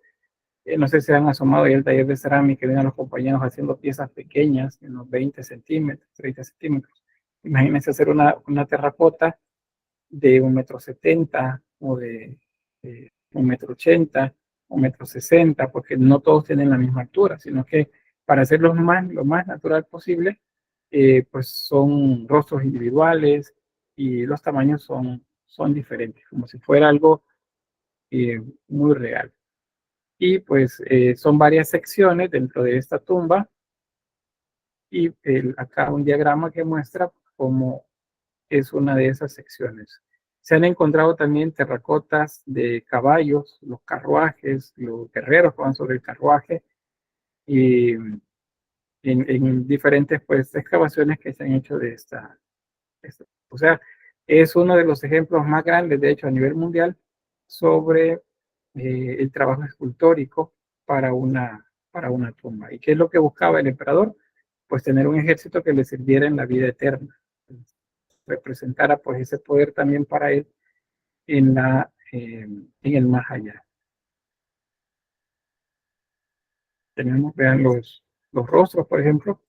no sé si han asomado ahí el taller de cerámica y ven a los compañeros haciendo piezas pequeñas, de unos 20 centímetros, 30 centímetros. Imagínense hacer una terracota de 1,70 m o de 1,80 m, 1,60 m, porque no todos tienen la misma altura, sino que para hacerlo lo más natural posible, pues son rostros individuales y los tamaños son diferentes, como si fuera algo muy real. Y pues son varias secciones dentro de esta tumba y acá un diagrama que muestra cómo es una de esas secciones. Se han encontrado también terracotas de caballos, los carruajes, los guerreros que van sobre el carruaje y en diferentes pues, excavaciones que se han hecho de o sea, es uno de los ejemplos más grandes, de hecho, a nivel mundial, sobre el trabajo escultórico para una tumba. ¿Y qué es lo que buscaba el emperador? Pues tener un ejército que le sirviera en la vida eterna, representara pues ese poder también para él en el más allá. Tenemos, vean los rostros, por ejemplo,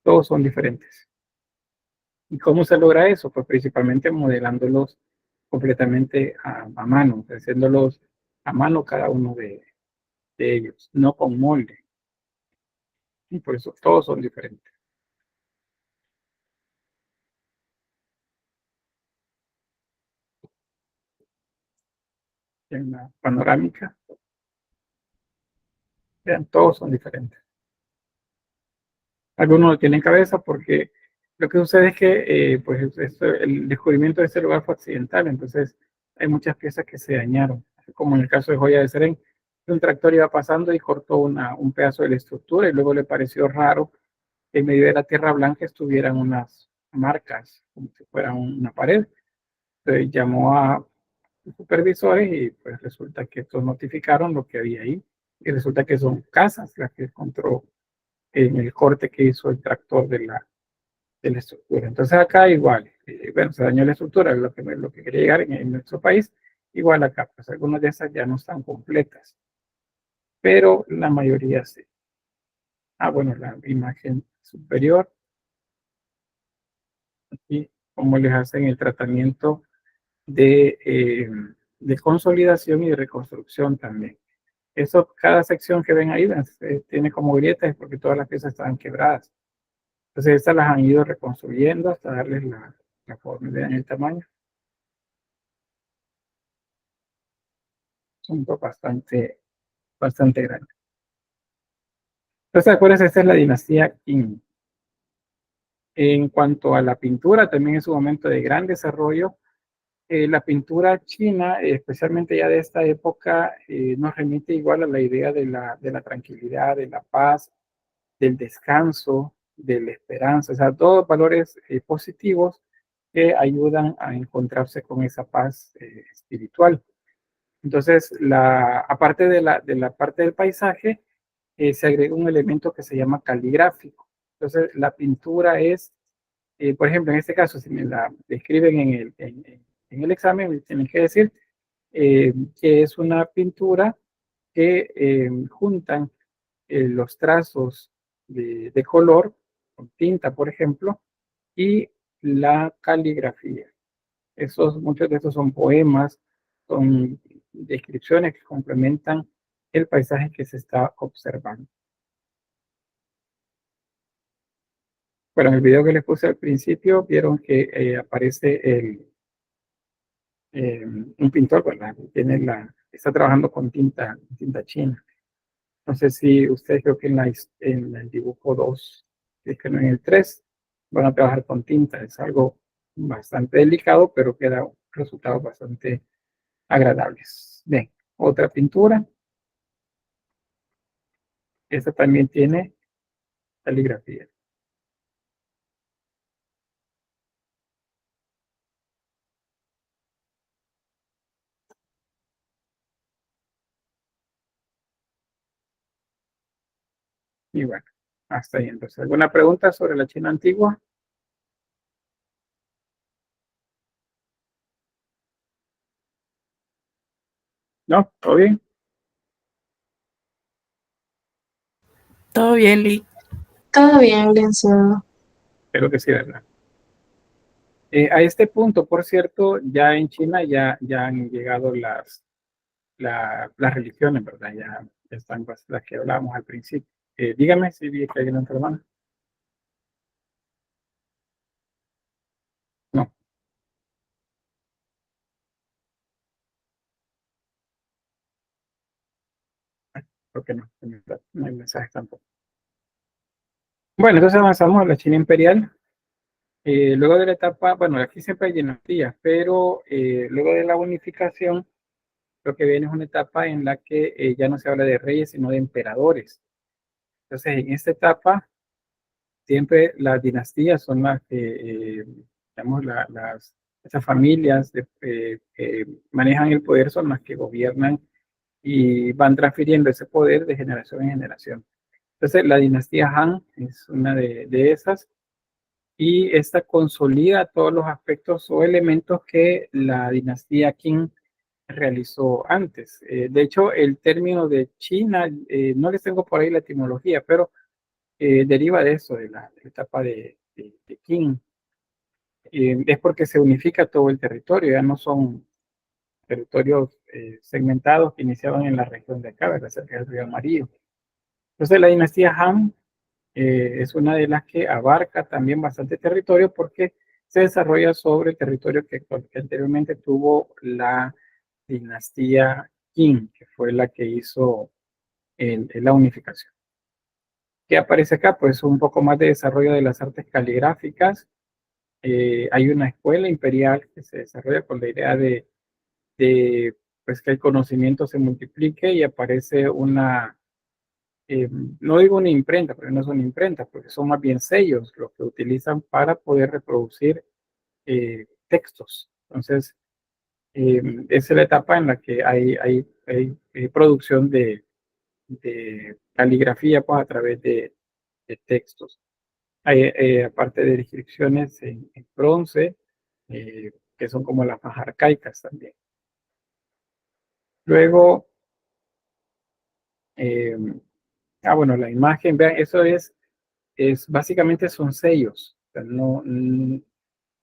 todos son diferentes. ¿Y cómo se logra eso? Pues principalmente modelándolos completamente a mano, haciéndolos a mano cada uno de ellos, no con molde. Y por eso todos son diferentes. En la panorámica, vean, todos son diferentes. Algunos no tienen cabeza porque lo que sucede es que pues el descubrimiento de este lugar fue accidental, entonces hay muchas piezas que se dañaron, como en el caso de Joya de Serén. Un tractor iba pasando y cortó un pedazo de la estructura y luego le pareció raro que en medio de la tierra blanca estuvieran unas marcas, como si fuera una pared. Entonces llamó a los supervisores y pues resulta que estos notificaron lo que había ahí y resulta que son casas las que encontró en el corte que hizo el tractor de la estructura. Entonces acá igual, bueno, se dañó la estructura, lo que quería llegar en nuestro país, igual acá, pues algunas de esas ya no están completas, pero la mayoría sí. Ah, bueno, la imagen superior, aquí, cómo les hacen el tratamiento de consolidación y de reconstrucción también. Eso, cada sección que ven ahí tiene como grietas porque todas las piezas estaban quebradas. Entonces estas las han ido reconstruyendo hasta darles la forma, vean el tamaño. Es un poco bastante grande. Entonces acuérdense, esta es la dinastía Qing. En cuanto a la pintura, también es un momento de gran desarrollo. La pintura china, especialmente ya de esta época, nos remite igual a la idea de la tranquilidad, de la paz, del descanso, de la esperanza, o sea, todos valores positivos que ayudan a encontrarse con esa paz espiritual. Entonces, aparte de la parte del paisaje, se agrega un elemento que se llama caligráfico. Entonces, la pintura es, por ejemplo, en este caso, si me la describen en el examen, me tienen que decir que es una pintura que juntan los trazos de color, con tinta, por ejemplo, y la caligrafía. Muchos de estos son poemas, son descripciones que complementan el paisaje que se está observando. Bueno, en el video que les puse al principio, vieron que aparece un pintor, ¿verdad? Está trabajando con tinta china. No sé si ustedes creo que en el dibujo 2, es que no en el 3, van a trabajar con tinta. Es algo bastante delicado, pero queda resultados bastante agradables. Bien, otra pintura. Esta también tiene caligrafía. Y bueno, hasta ahí. Entonces, ¿alguna pregunta sobre la China antigua? ¿No? ¿Todo bien? Todo bien, Lee. Todo bien, licenciado. Espero que sí, ¿verdad? A este punto, por cierto, ya en China ya han llegado las religiones, ¿verdad? Ya están las que hablábamos al principio. Dígame si vi que hay una hermana. No, creo que no. No hay mensajes tampoco. Bueno, entonces avanzamos a la China imperial. Luego de la etapa, bueno, aquí siempre hay dinastías, pero luego de la unificación, lo que viene es una etapa en la que ya no se habla de reyes, sino de emperadores. Entonces, en esta etapa, siempre las dinastías son las que, digamos, esas familias que manejan el poder son las que gobiernan y van transfiriendo ese poder de generación en generación. Entonces, la dinastía Han es una de esas y esta consolida todos los aspectos o elementos que la dinastía Qing realizó antes. De hecho, el término de China, no les tengo por ahí la etimología, pero deriva de eso, de la etapa de Qing. Es porque se unifica todo el territorio, ya no son territorios segmentados que iniciaban en la región de acá, ¿verdad? Cerca del río Amarillo. Entonces la dinastía Han es una de las que abarca también bastante territorio porque se desarrolla sobre el territorio que anteriormente tuvo la dinastía Qing, que fue la que hizo la unificación. ¿Qué aparece acá? Pues un poco más de desarrollo de las artes caligráficas. Hay una escuela imperial que se desarrolla con la idea de pues, que el conocimiento se multiplique y aparece una, no digo una imprenta, porque no son imprentas, porque son más bien sellos los que utilizan para poder reproducir textos. Entonces, esa es la etapa en la que hay producción de caligrafía pues, a través de textos. Hay, aparte de inscripciones en bronce, que son como las más arcaicas también. Luego, eh, bueno, la imagen, vean, eso es básicamente son sellos. O sea, no,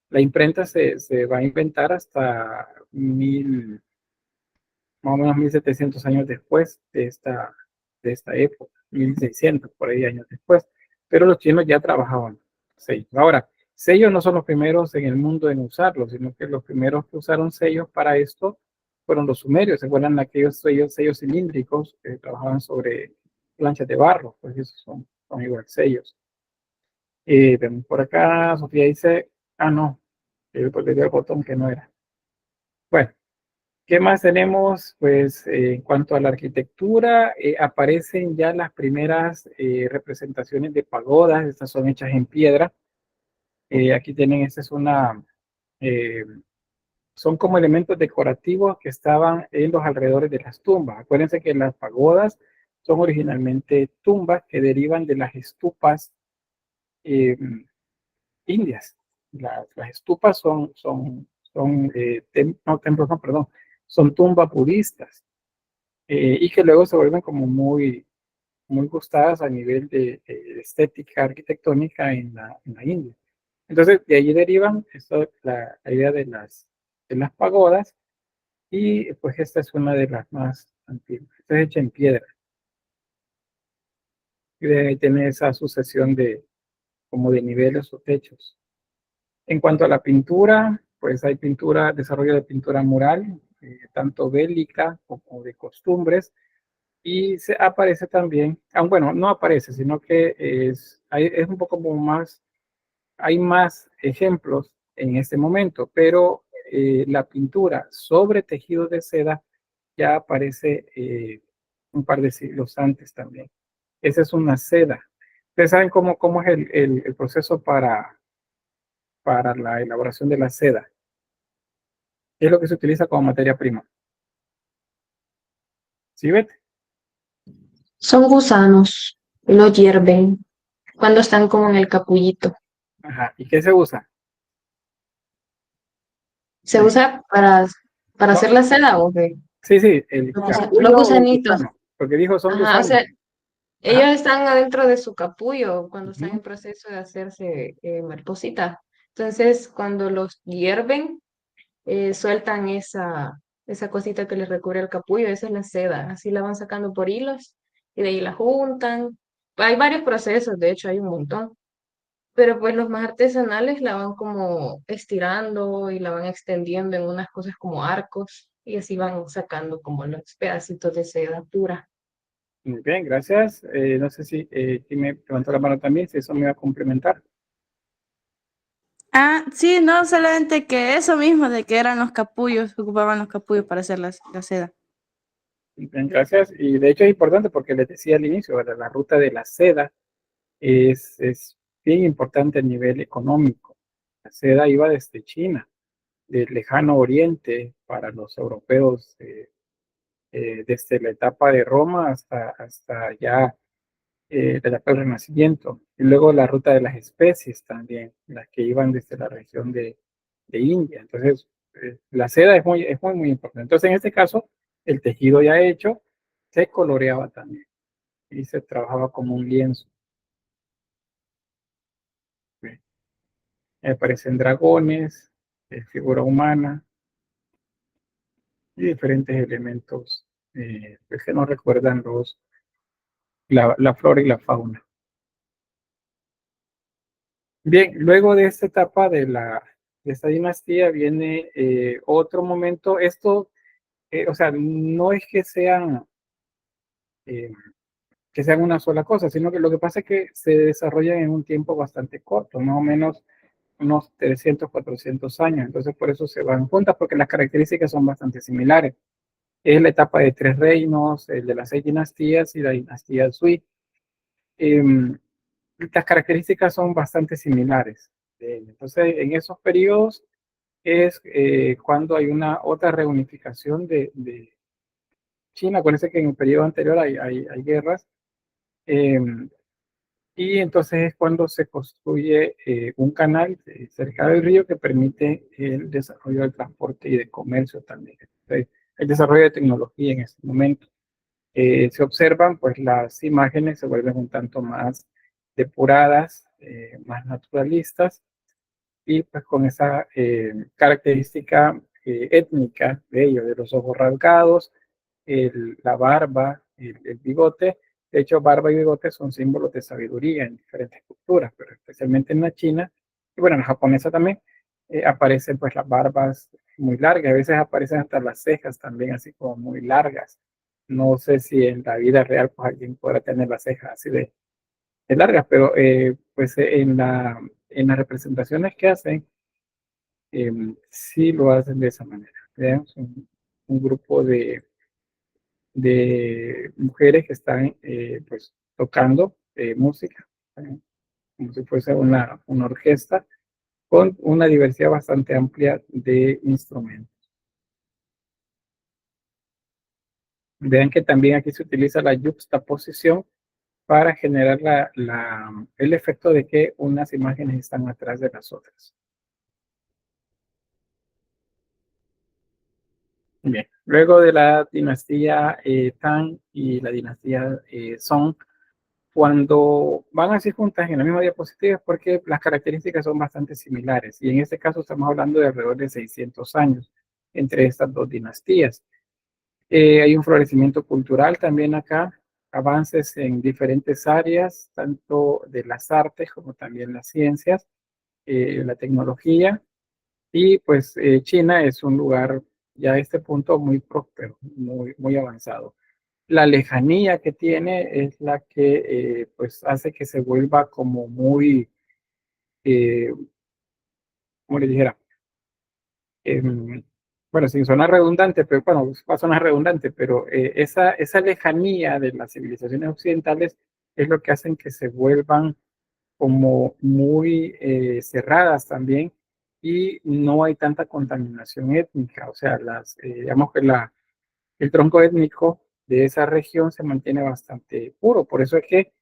la imprenta se va a inventar hasta más o menos 1700 años después de esta época, 1600 por ahí años después. Pero los chinos ya trabajaban sellos. Ahora, sellos no son los primeros en el mundo en usarlos, sino que los primeros que usaron sellos para esto fueron los sumerios. ¿Se acuerdan de aquellos sellos cilíndricos que trabajaban sobre planchas de barro? Pues esos son igual sellos. Vemos por acá, Sofía dice, no, yo le dio el botón que no era. Bueno, ¿qué más tenemos? Pues en cuanto a la arquitectura, aparecen ya las primeras representaciones de pagodas. Estas son hechas en piedra. Aquí tienen, esta es eh, son como elementos decorativos que estaban en los alrededores de las tumbas. Acuérdense que las pagodas son originalmente tumbas que derivan de las estupas indias. Las estupas no, templos, no, perdón, son tumbas budistas. Y que luego se vuelven como muy gustadas a nivel de estética arquitectónica en la India. Entonces, de allí derivan la idea de las pagodas, y pues esta es una de las más antiguas. Esta es hecha en piedra. Y de ahí tiene esa sucesión como de niveles o techos. En cuanto a la pintura, pues hay desarrollo de pintura mural, tanto bélica como de costumbres. Y se aparece también, bueno, no aparece, sino que es un poco como más, hay más ejemplos en este momento, pero la pintura sobre tejidos de seda ya aparece un par de siglos antes también. Esa es una seda. Ustedes saben cómo es el proceso para la elaboración de la seda. ¿Qué es lo que se utiliza como materia prima? ¿Sí, ves? Son gusanos, lo hierven cuando están como en el capullito. Ajá. ¿Y qué se usa? ¿Se usa para No, hacer la seda o qué? sí, el Los capullo o el gusanitos. gusano, porque dijo son Ajá, o gusanos. sea, ellos Ajá. están adentro de su capullo cuando están Ujú. en proceso de hacerse mariposita. Entonces, cuando los hierven, sueltan esa cosita que les recubre el capullo, esa es la seda. Así la van sacando por hilos y de ahí la juntan. Hay varios procesos, de hecho, hay un montón. Pero pues los más artesanales la van como estirando y la van extendiendo en unas cosas como arcos y así van sacando como los pedacitos de seda pura. Muy bien, gracias. No sé si me levantó la mano también, si eso me va a complementar. Sí, no, solamente que eso mismo, de que eran los capullos, ocupaban los capullos para hacer la seda. Bien, gracias. Y de hecho es importante porque les decía al inicio, ¿verdad? La ruta de la seda es bien importante a nivel económico. La seda iba desde China, del lejano oriente, para los europeos, desde la etapa de Roma hasta ya de la del Renacimiento. Y luego la ruta de las especies también, las que iban desde la región de India. Entonces, la seda muy importante. Entonces, en este caso, el tejido ya hecho se coloreaba también y se trabajaba como un lienzo. ¿Ve? Aparecen dragones, figura humana y diferentes elementos pues, que nos recuerdan la flora y la fauna. Bien, luego de esta etapa de esta dinastía viene otro momento. Esto, o sea, no es que sean, eh, que sean una sola cosa, sino que lo que pasa es que se desarrollan en un tiempo bastante corto, más o menos unos 300, 400 años. Entonces, por eso se van juntas, porque las características son bastante similares. Es la etapa de 3 reinos, el de las 6 dinastías y la dinastía Sui. Las características son bastante similares. Entonces, en esos periodos es cuando hay una otra reunificación de China. Acuérdense que en el periodo anterior hay guerras. Eh, y entonces es cuando se construye un canal cerca del río que permite el desarrollo del transporte y de comercio también. Entonces, el desarrollo de tecnología en ese momento. Se observan, pues las imágenes se vuelven un tanto más depuradas, más naturalistas, y pues con esa característica étnica de ellos, de los ojos rasgados, la barba, el bigote. De hecho, barba y bigote son símbolos de sabiduría en diferentes culturas, pero especialmente en la China, y bueno, en la japonesa también, aparecen pues las barbas muy largas, a veces aparecen hasta las cejas también así como muy largas. No sé si en la vida real pues alguien podrá tener las cejas así de largas, pero pues en las representaciones que hacen, sí lo hacen de esa manera. ¿Vean? Son un grupo de mujeres que están pues tocando música, como si fuese una orquesta, con una diversidad bastante amplia de instrumentos. Vean que también aquí se utiliza la yuxtaposición para generar el efecto de que unas imágenes están atrás de las otras. Bien, luego de la dinastía Tang y la dinastía Song, cuando van así juntas en la misma diapositiva, es porque las características son bastante similares, y en este caso estamos hablando de alrededor de 600 años entre estas dos dinastías. Hay un florecimiento cultural también acá, avances en diferentes áreas, tanto de las artes como también las ciencias, la tecnología, y pues China es un lugar ya a este punto muy próspero, muy avanzado. La lejanía que tiene es la que pues hace que se vuelva como muy, eh, ¿cómo le dijera? Bueno, sin sonar redundante, pero bueno, va a sonar redundante, pero esa lejanía de las civilizaciones occidentales es lo que hacen que se vuelvan como muy cerradas también, y no hay tanta contaminación étnica. O sea, digamos que el tronco étnico de esa región se mantiene bastante puro. Por eso es que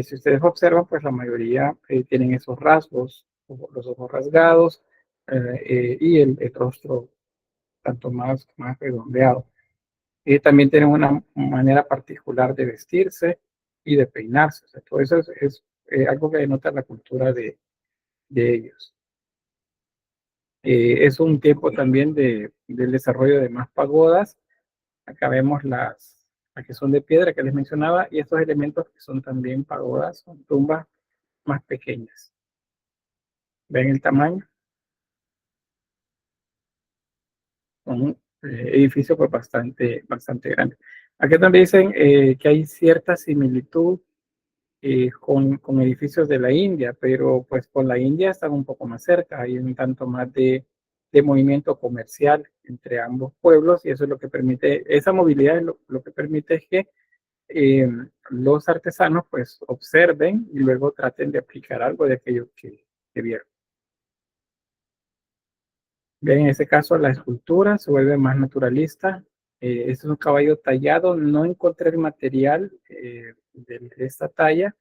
si ustedes observan, pues la mayoría tienen esos rasgos, los ojos rasgados, y el rostro tanto más redondeado. También tienen una manera particular de vestirse y de peinarse. O sea, todo eso es algo que denota la cultura de ellos. Es un tiempo también del desarrollo de más pagodas. Acá vemos las que son de piedra que les mencionaba, y estos elementos que son también pagodas, son tumbas más pequeñas. ¿Ven el tamaño? Son edificios pues bastante grandes. Aquí también dicen que hay cierta similitud con edificios de la India, pero pues con la India están un poco más cerca, hay un tanto más de movimiento comercial entre ambos pueblos, y eso es lo que permite, esa movilidad es lo que permite es que los artesanos pues observen y luego traten de aplicar algo de aquello que vieron. Bien, en ese caso la escultura se vuelve más naturalista. Este es un caballo tallado, no encontré el material de esta talla.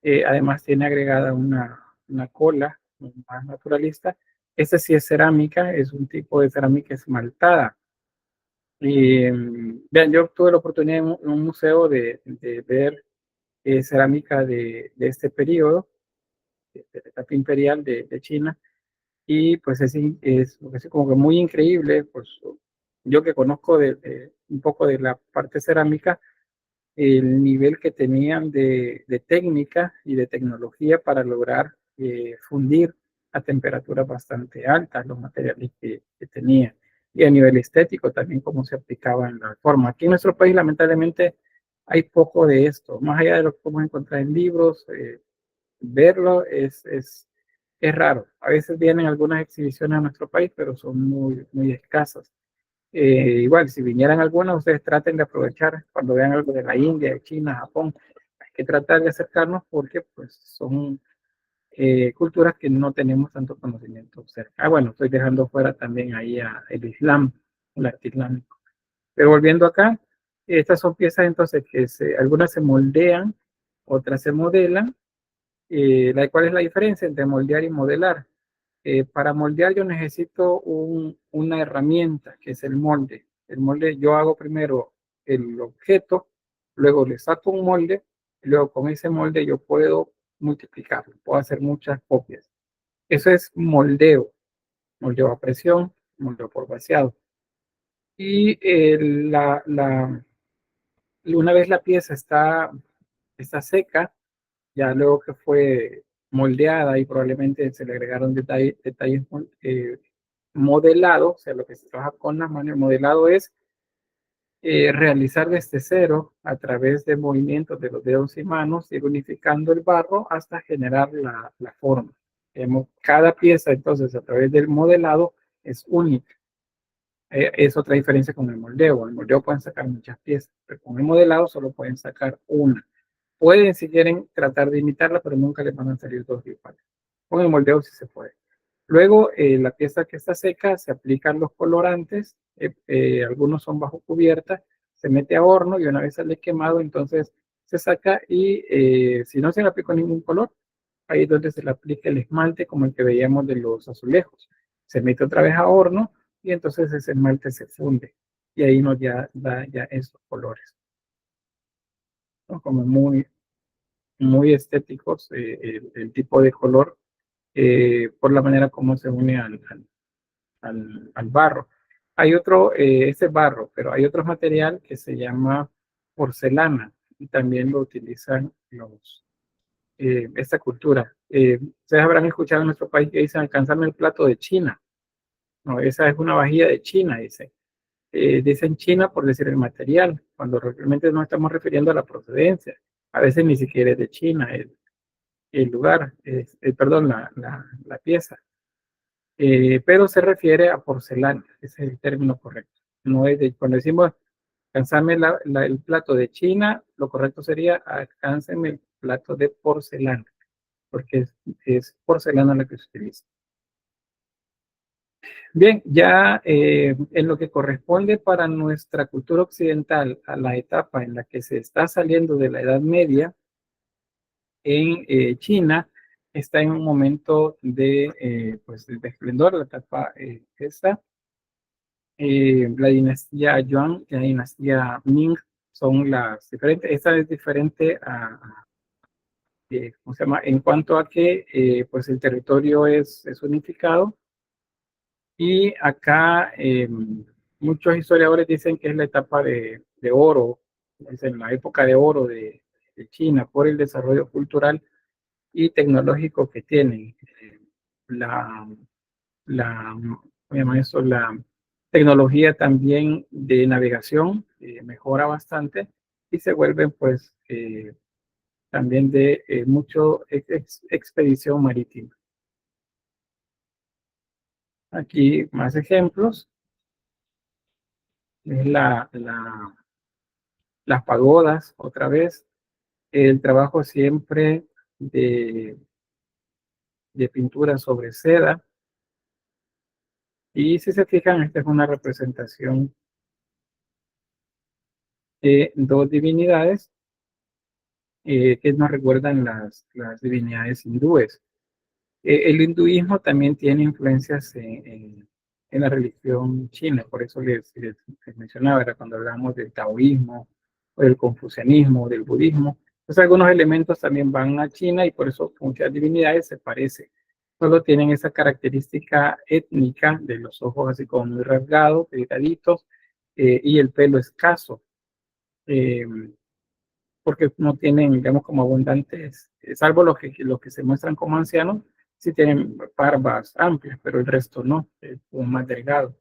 Además tiene agregada una cola más naturalista. Este sí es cerámica, es un tipo de cerámica esmaltada. Y vean, yo tuve la oportunidad en un museo de ver cerámica de este periodo, de la etapa imperial de China, y pues es como que muy increíble. Pues yo que conozco un poco de la parte cerámica, el nivel que tenían de técnica y de tecnología para lograr fundir a temperaturas bastante altas los materiales que tenían. Y a nivel estético también cómo se aplicaban la forma. Aquí en nuestro país lamentablemente hay poco de esto. Más allá de lo que podemos encontrar en libros, verlo es raro. A veces vienen algunas exhibiciones a nuestro país, pero son muy escasas. Igual, si vinieran algunas, ustedes traten de aprovechar cuando vean algo de la India, de China, Japón. Hay que tratar de acercarnos porque pues, son culturas que no tenemos tanto conocimiento cerca. Ah, bueno, estoy dejando fuera también ahí el Islam, el arte islámico. Pero volviendo acá, estas son piezas entonces que algunas se moldean, otras se modelan. ¿Cuál es la diferencia entre moldear y modelar? Para moldear yo necesito una herramienta que es el molde. El molde, yo hago primero el objeto, luego le saco un molde, y luego con ese molde yo puedo multiplicarlo, puedo hacer muchas copias. Eso es moldeo a presión, moldeo por vaciado. Y una vez la pieza está seca, ya luego que fue moldeada y probablemente se le agregaron detalles modelado, o sea, lo que se trabaja con las manos. El modelado es realizar desde cero, a través de movimientos de los dedos y manos, ir unificando el barro hasta generar la forma. Cada pieza, entonces, a través del modelado es única. Es otra diferencia con el moldeo. El moldeo pueden sacar muchas piezas, pero con el modelado solo pueden sacar una. Pueden, si quieren, tratar de imitarla, pero nunca les van a salir dos iguales. Con el moldeo sí se puede. Luego, la pieza que está seca, se aplican los colorantes, algunos son bajo cubierta, se mete a horno y una vez sale quemado, entonces se saca y si no se le aplicó ningún color, ahí es donde se le aplica el esmalte como el que veíamos de los azulejos. Se mete otra vez a horno y entonces ese esmalte se funde y ahí nos da ya esos colores, ¿no? Como muy estéticos, el tipo de color, por la manera como se une al barro. Hay otro, ese barro, pero hay otro material que se llama porcelana y también lo utilizan esta cultura. Ustedes habrán escuchado en nuestro país que dicen alcanzarme el plato de China. No, esa es una vajilla de China, dice. Dicen China por decir el material, cuando realmente no estamos refiriendo a la procedencia. A veces ni siquiera es de China el lugar, perdón, la pieza. Pero se refiere a porcelana, ese es el término correcto. No es cuando decimos alcánzame el plato de China, lo correcto sería alcánzame el plato de porcelana, porque es porcelana la que se utiliza. Bien, ya en lo que corresponde para nuestra cultura occidental a la etapa en la que se está saliendo de la Edad Media, en China está en un momento pues, de esplendor, la etapa esta. La dinastía Yuan y la dinastía Ming son las diferentes. Esta es diferente ¿cómo se llama? En cuanto a que pues el territorio es unificado. Y acá muchos historiadores dicen que es la etapa de oro, es en la época de oro de China por el desarrollo cultural y tecnológico que tienen. La, ¿cómo se llama eso? La tecnología también de navegación mejora bastante y se vuelven pues también de mucho expedición marítima. Aquí más ejemplos. Es las pagodas, otra vez, el trabajo siempre de pintura sobre seda. Y si se fijan, esta es una representación de dos divinidades que nos recuerdan las divinidades hindúes. El hinduismo también tiene influencias en la religión china, por eso les mencionaba, era cuando hablamos del taoísmo, o del confucianismo, del budismo. Pues algunos elementos también van a China y por eso muchas divinidades se parecen. Solo tienen esa característica étnica de los ojos así como muy rasgados, delgaditos, y el pelo escaso, porque no tienen, digamos, como abundantes, salvo los que se muestran como ancianos, sí tienen barbas amplias, pero el resto no, es como más delgado.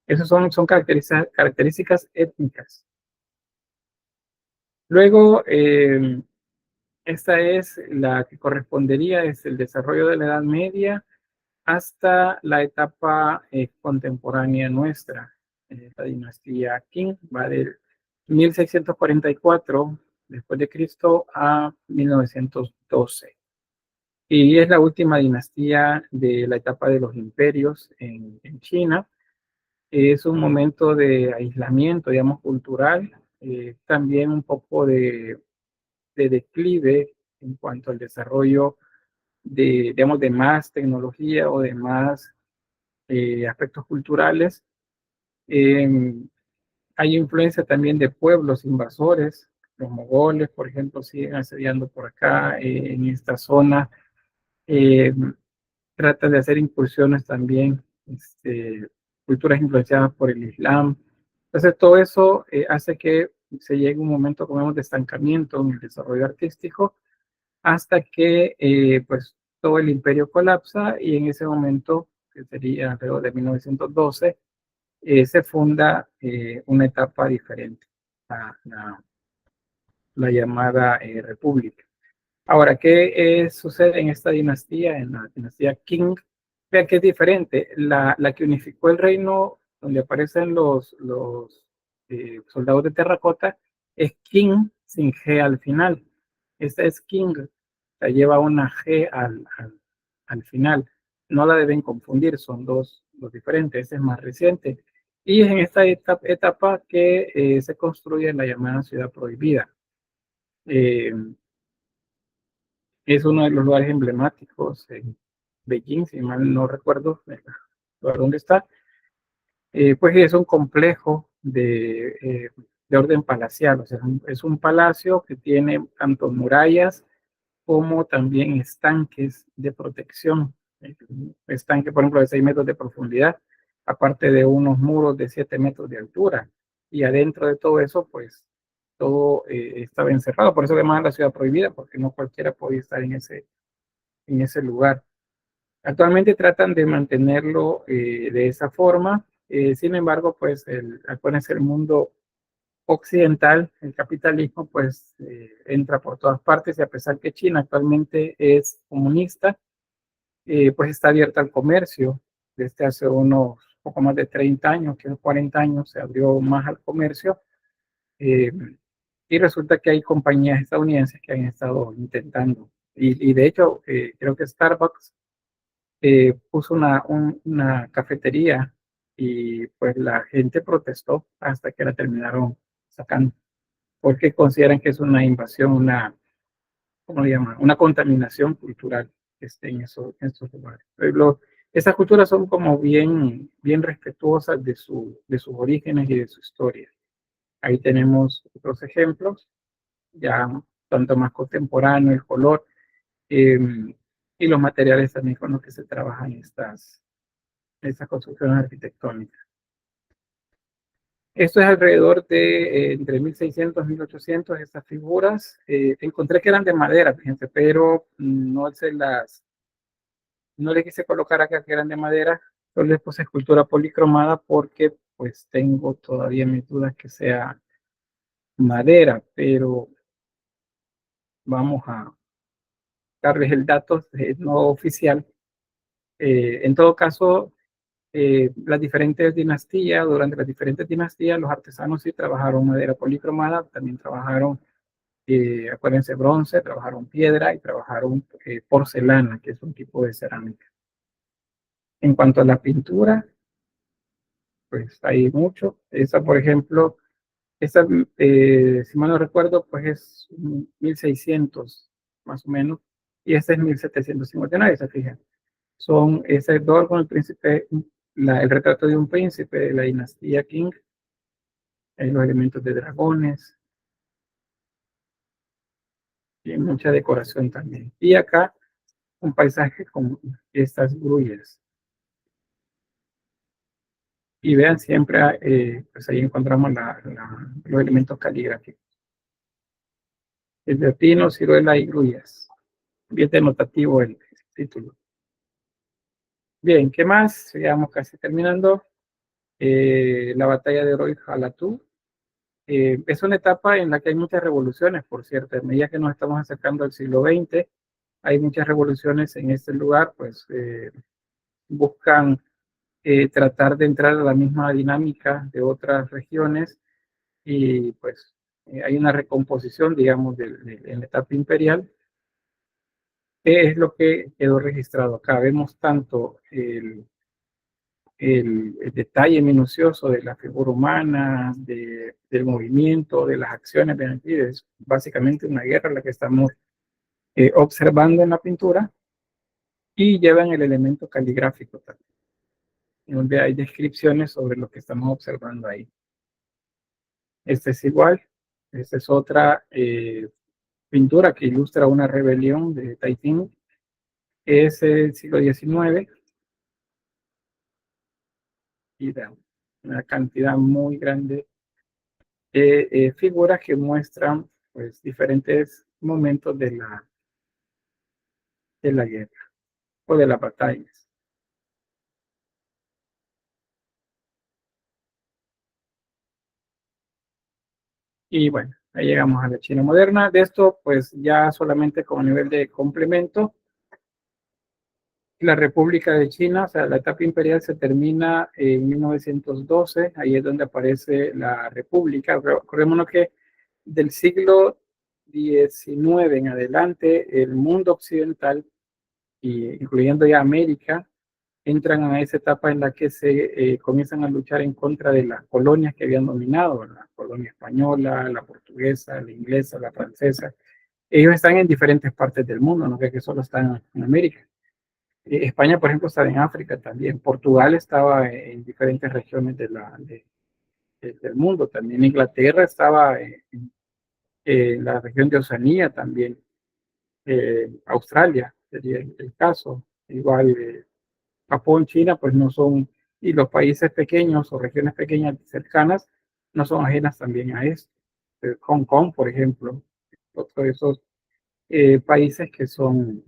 Esas son características étnicas. Luego, esta es la que correspondería, es el desarrollo de la Edad Media hasta la etapa contemporánea nuestra. La dinastía Qing va del 1644 después de Cristo a 1912. Y es la última dinastía de la etapa de los imperios en China. Es un momento de aislamiento, digamos, cultural, también un poco de declive en cuanto al desarrollo de, digamos, de más tecnología o de más aspectos culturales. Eh, Hay influencia también de pueblos invasores, los mogoles, por ejemplo, siguen asediando por acá, en esta zona. Eh, Tratan de hacer incursiones también, culturas influenciadas por el Islam. Entonces, todo eso hace que se llegue un momento, como vemos, de estancamiento en el desarrollo artístico, hasta que pues todo el imperio colapsa y en ese momento, que sería alrededor de 1912, se funda una etapa diferente, la llamada República. Ahora, ¿qué sucede en esta dinastía, en la dinastía Qing? Vean que es diferente. La que unificó el reino, donde aparecen los soldados de terracota, es Qing sin G al final. Esta es Qing, o sea, lleva una G al final. No la deben confundir, son dos diferentes. Este es más reciente. Y es en esta etapa que se construye la llamada ciudad prohibida. Eh, es uno de los lugares emblemáticos en Beijing, si mal no recuerdo dónde está. Pues es un complejo de orden palacial, o sea, es un palacio que tiene tanto murallas como también estanques de protección. Estanque, por ejemplo, de 6 metros de profundidad, aparte de unos muros de 7 metros de altura. Y adentro de todo eso, pues, todo estaba encerrado. Por eso le llaman la ciudad prohibida, porque no cualquiera podía estar en ese lugar. Actualmente tratan de mantenerlo de esa forma. Sin embargo, pues, acuérdense, el mundo occidental, el capitalismo, pues entra por todas partes y a pesar que China actualmente es comunista, pues está abierta al comercio. Desde hace unos poco más de 30 años, que 40 años, se abrió más al comercio. eh, y resulta que hay compañías estadounidenses que han estado intentando. Y de hecho, creo que Starbucks puso una cafetería y pues la gente protestó hasta que la terminaron sacando, porque consideran que es una invasión, ¿cómo le llaman? Una contaminación cultural que esté en esos lugares. Esas culturas son como bien respetuosas de sus orígenes y de su historia. Ahí tenemos otros ejemplos, ya tanto más contemporáneo, el color, eh, y los materiales también con los que se trabajan estas construcciones arquitectónicas. Esto es alrededor de entre 1600 y 1800, estas figuras. Encontré que eran de madera, fíjense, pero no le quise colocar acá que eran de madera, solo les puse escultura policromada porque pues tengo todavía mis dudas que sea madera, pero vamos a darles el dato no oficial. En todo caso, las diferentes dinastías, durante las diferentes dinastías, los artesanos sí trabajaron madera policromada, también trabajaron, acuérdense, bronce, trabajaron piedra y trabajaron porcelana, que es un tipo de cerámica. En cuanto a la pintura, pues hay mucho. Esa, por ejemplo, esta, si mal no recuerdo, pues es 1600 más o menos, y esta es 1759, se fijan. Ese dos con el príncipe, el retrato de un príncipe de la dinastía Qing, los elementos de dragones, y mucha decoración también. Y acá un paisaje con estas grullas. Y vean siempre, pues ahí encontramos los elementos caligráficos. El de pino, ciruela y grullas. Bien denotativo el título. Bien, ¿qué más? Sigamos casi terminando. La batalla de Roy Halatú. Es una etapa en la que hay muchas revoluciones, por cierto. A medida que nos estamos acercando al siglo XX, hay muchas revoluciones en este lugar, pues buscan tratar de entrar a la misma dinámica de otras regiones y pues hay una recomposición, digamos, en la etapa imperial, que es lo que quedó registrado acá. Vemos tanto el detalle minucioso de la figura humana, del movimiento, de las acciones. Ven aquí, es básicamente una guerra la que estamos observando en la pintura, y llevan el elemento caligráfico también, donde hay descripciones sobre lo que estamos observando ahí. Este es igual, esta es otra pintura que ilustra una rebelión de Tahití. Es el siglo XIX y da una cantidad muy grande de figuras que muestran pues diferentes momentos de la guerra o de las batallas. Y bueno, ahí llegamos a la China moderna. De esto, pues ya solamente como nivel de complemento, la República de China, o sea, la etapa imperial se termina en 1912, ahí es donde aparece la República. Recordémonos que del siglo XIX en adelante, el mundo occidental, incluyendo ya América, entran a esa etapa en la que se comienzan a luchar en contra de las colonias que habían dominado, la colonia española, la portuguesa, la inglesa, la francesa. Ellos están en diferentes partes del mundo, no que solo están en América. España, por ejemplo, estaba en África también. Portugal estaba en diferentes regiones del mundo también. Inglaterra estaba en la región de Oceanía también. Australia sería el caso. Igual Japón, China, pues no son, y los países pequeños o regiones pequeñas cercanas no son ajenas también a esto. Hong Kong, por ejemplo, otro de esos países que son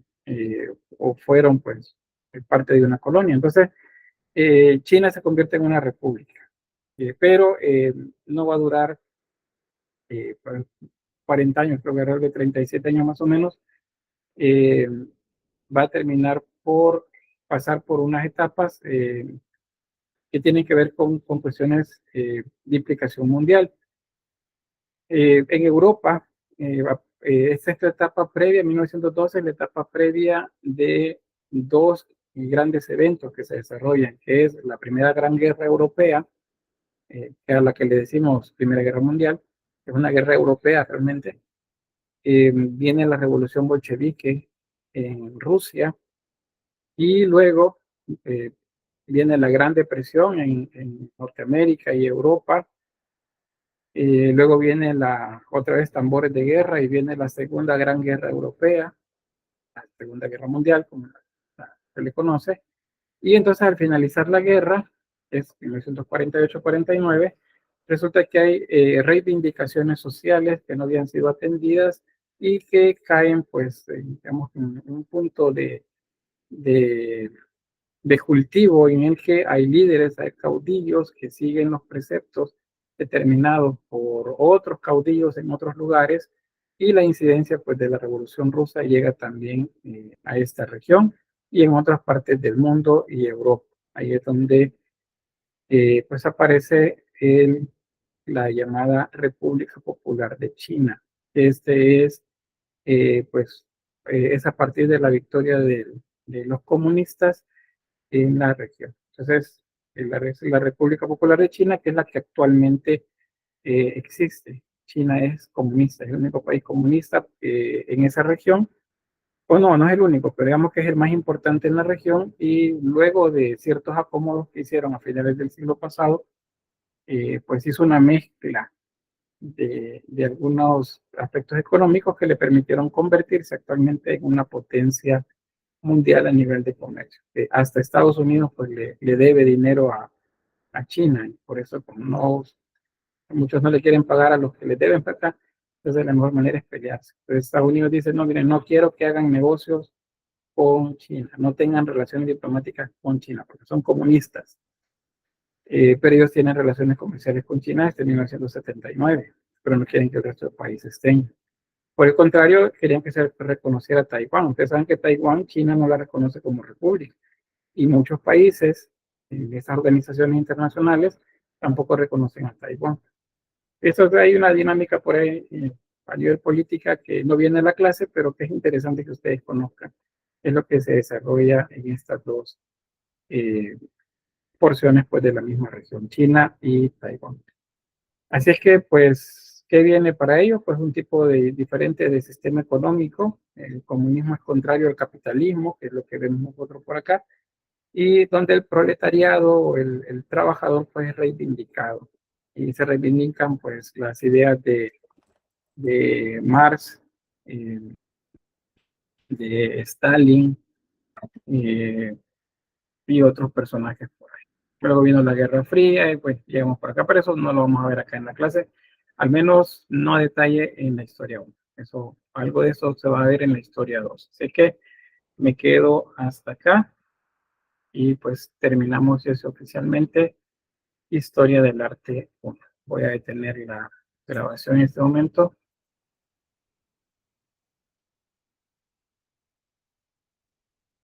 o fueron pues parte de una colonia. Entonces, China se convierte en una república, pero no va a durar 40 años, creo que alrededor de 37 años más o menos. Va a terminar por pasar por unas etapas que tienen que ver con cuestiones de implicación mundial. En Europa, esta es la etapa previa, 1912, la etapa previa de dos grandes eventos que se desarrollan, que es la Primera Gran Guerra Europea, que a la que le decimos Primera Guerra Mundial, es una guerra europea realmente. Viene la Revolución Bolchevique en Rusia, y luego viene la Gran Depresión en Norteamérica y Europa. Luego viene otra vez tambores de guerra, y viene la Segunda Gran Guerra Europea, la Segunda Guerra Mundial, como se le conoce. Y entonces al finalizar la guerra, es 1948-49, resulta que hay reivindicaciones sociales que no habían sido atendidas y que caen, pues, digamos, en un punto de cultivo en el que hay líderes, hay caudillos que siguen los preceptos determinados por otros caudillos en otros lugares, y la incidencia pues de la Revolución Rusa llega también a esta región y en otras partes del mundo y Europa. Ahí es donde pues aparece la llamada República Popular de China. Este es es a partir de la victoria de los comunistas en la región. Entonces, la República Popular de China, que es la que actualmente existe. China es comunista, es el único país comunista en esa región. O no, no es el único, pero digamos que es el más importante en la región, y luego de ciertos acomodos que hicieron a finales del siglo pasado, pues hizo una mezcla de algunos aspectos económicos que le permitieron convertirse actualmente en una potencia mundial a nivel de comercio. Hasta Estados Unidos pues le debe dinero a China, y por eso como muchos no le quieren pagar a los que les deben pagar, entonces la mejor manera es pelearse. Entonces Estados Unidos dice, no, miren, no quiero que hagan negocios con China, no tengan relaciones diplomáticas con China, porque son comunistas. pero ellos tienen relaciones comerciales con China desde 1979, pero no quieren que el resto del país estén. Por el contrario, querían que se reconociera Taiwán. Ustedes saben que Taiwán, China no la reconoce como república. Y muchos países, en esas organizaciones internacionales, tampoco reconocen a Taiwán. Eso hay una dinámica por ahí a nivel política que no viene a la clase, pero que es interesante que ustedes conozcan. Es lo que se desarrolla en estas dos porciones pues, de la misma región, China y Taiwán. Así es que, pues, ¿qué viene para ellos? Pues un tipo diferente de sistema económico. El comunismo es contrario al capitalismo, que es lo que vemos nosotros por acá, y donde el proletariado o el trabajador pues es reivindicado. Y se reivindican pues las ideas de Marx, de Stalin y otros personajes por ahí. Luego vino la Guerra Fría y pues llegamos por acá, pero eso no lo vamos a ver acá en la clase, al menos no a detalle en la historia 1. Eso, algo de eso se va a ver en la historia 2. Así que me quedo hasta acá y pues terminamos eso oficialmente, Historia del Arte 1. Voy a detener la grabación en este momento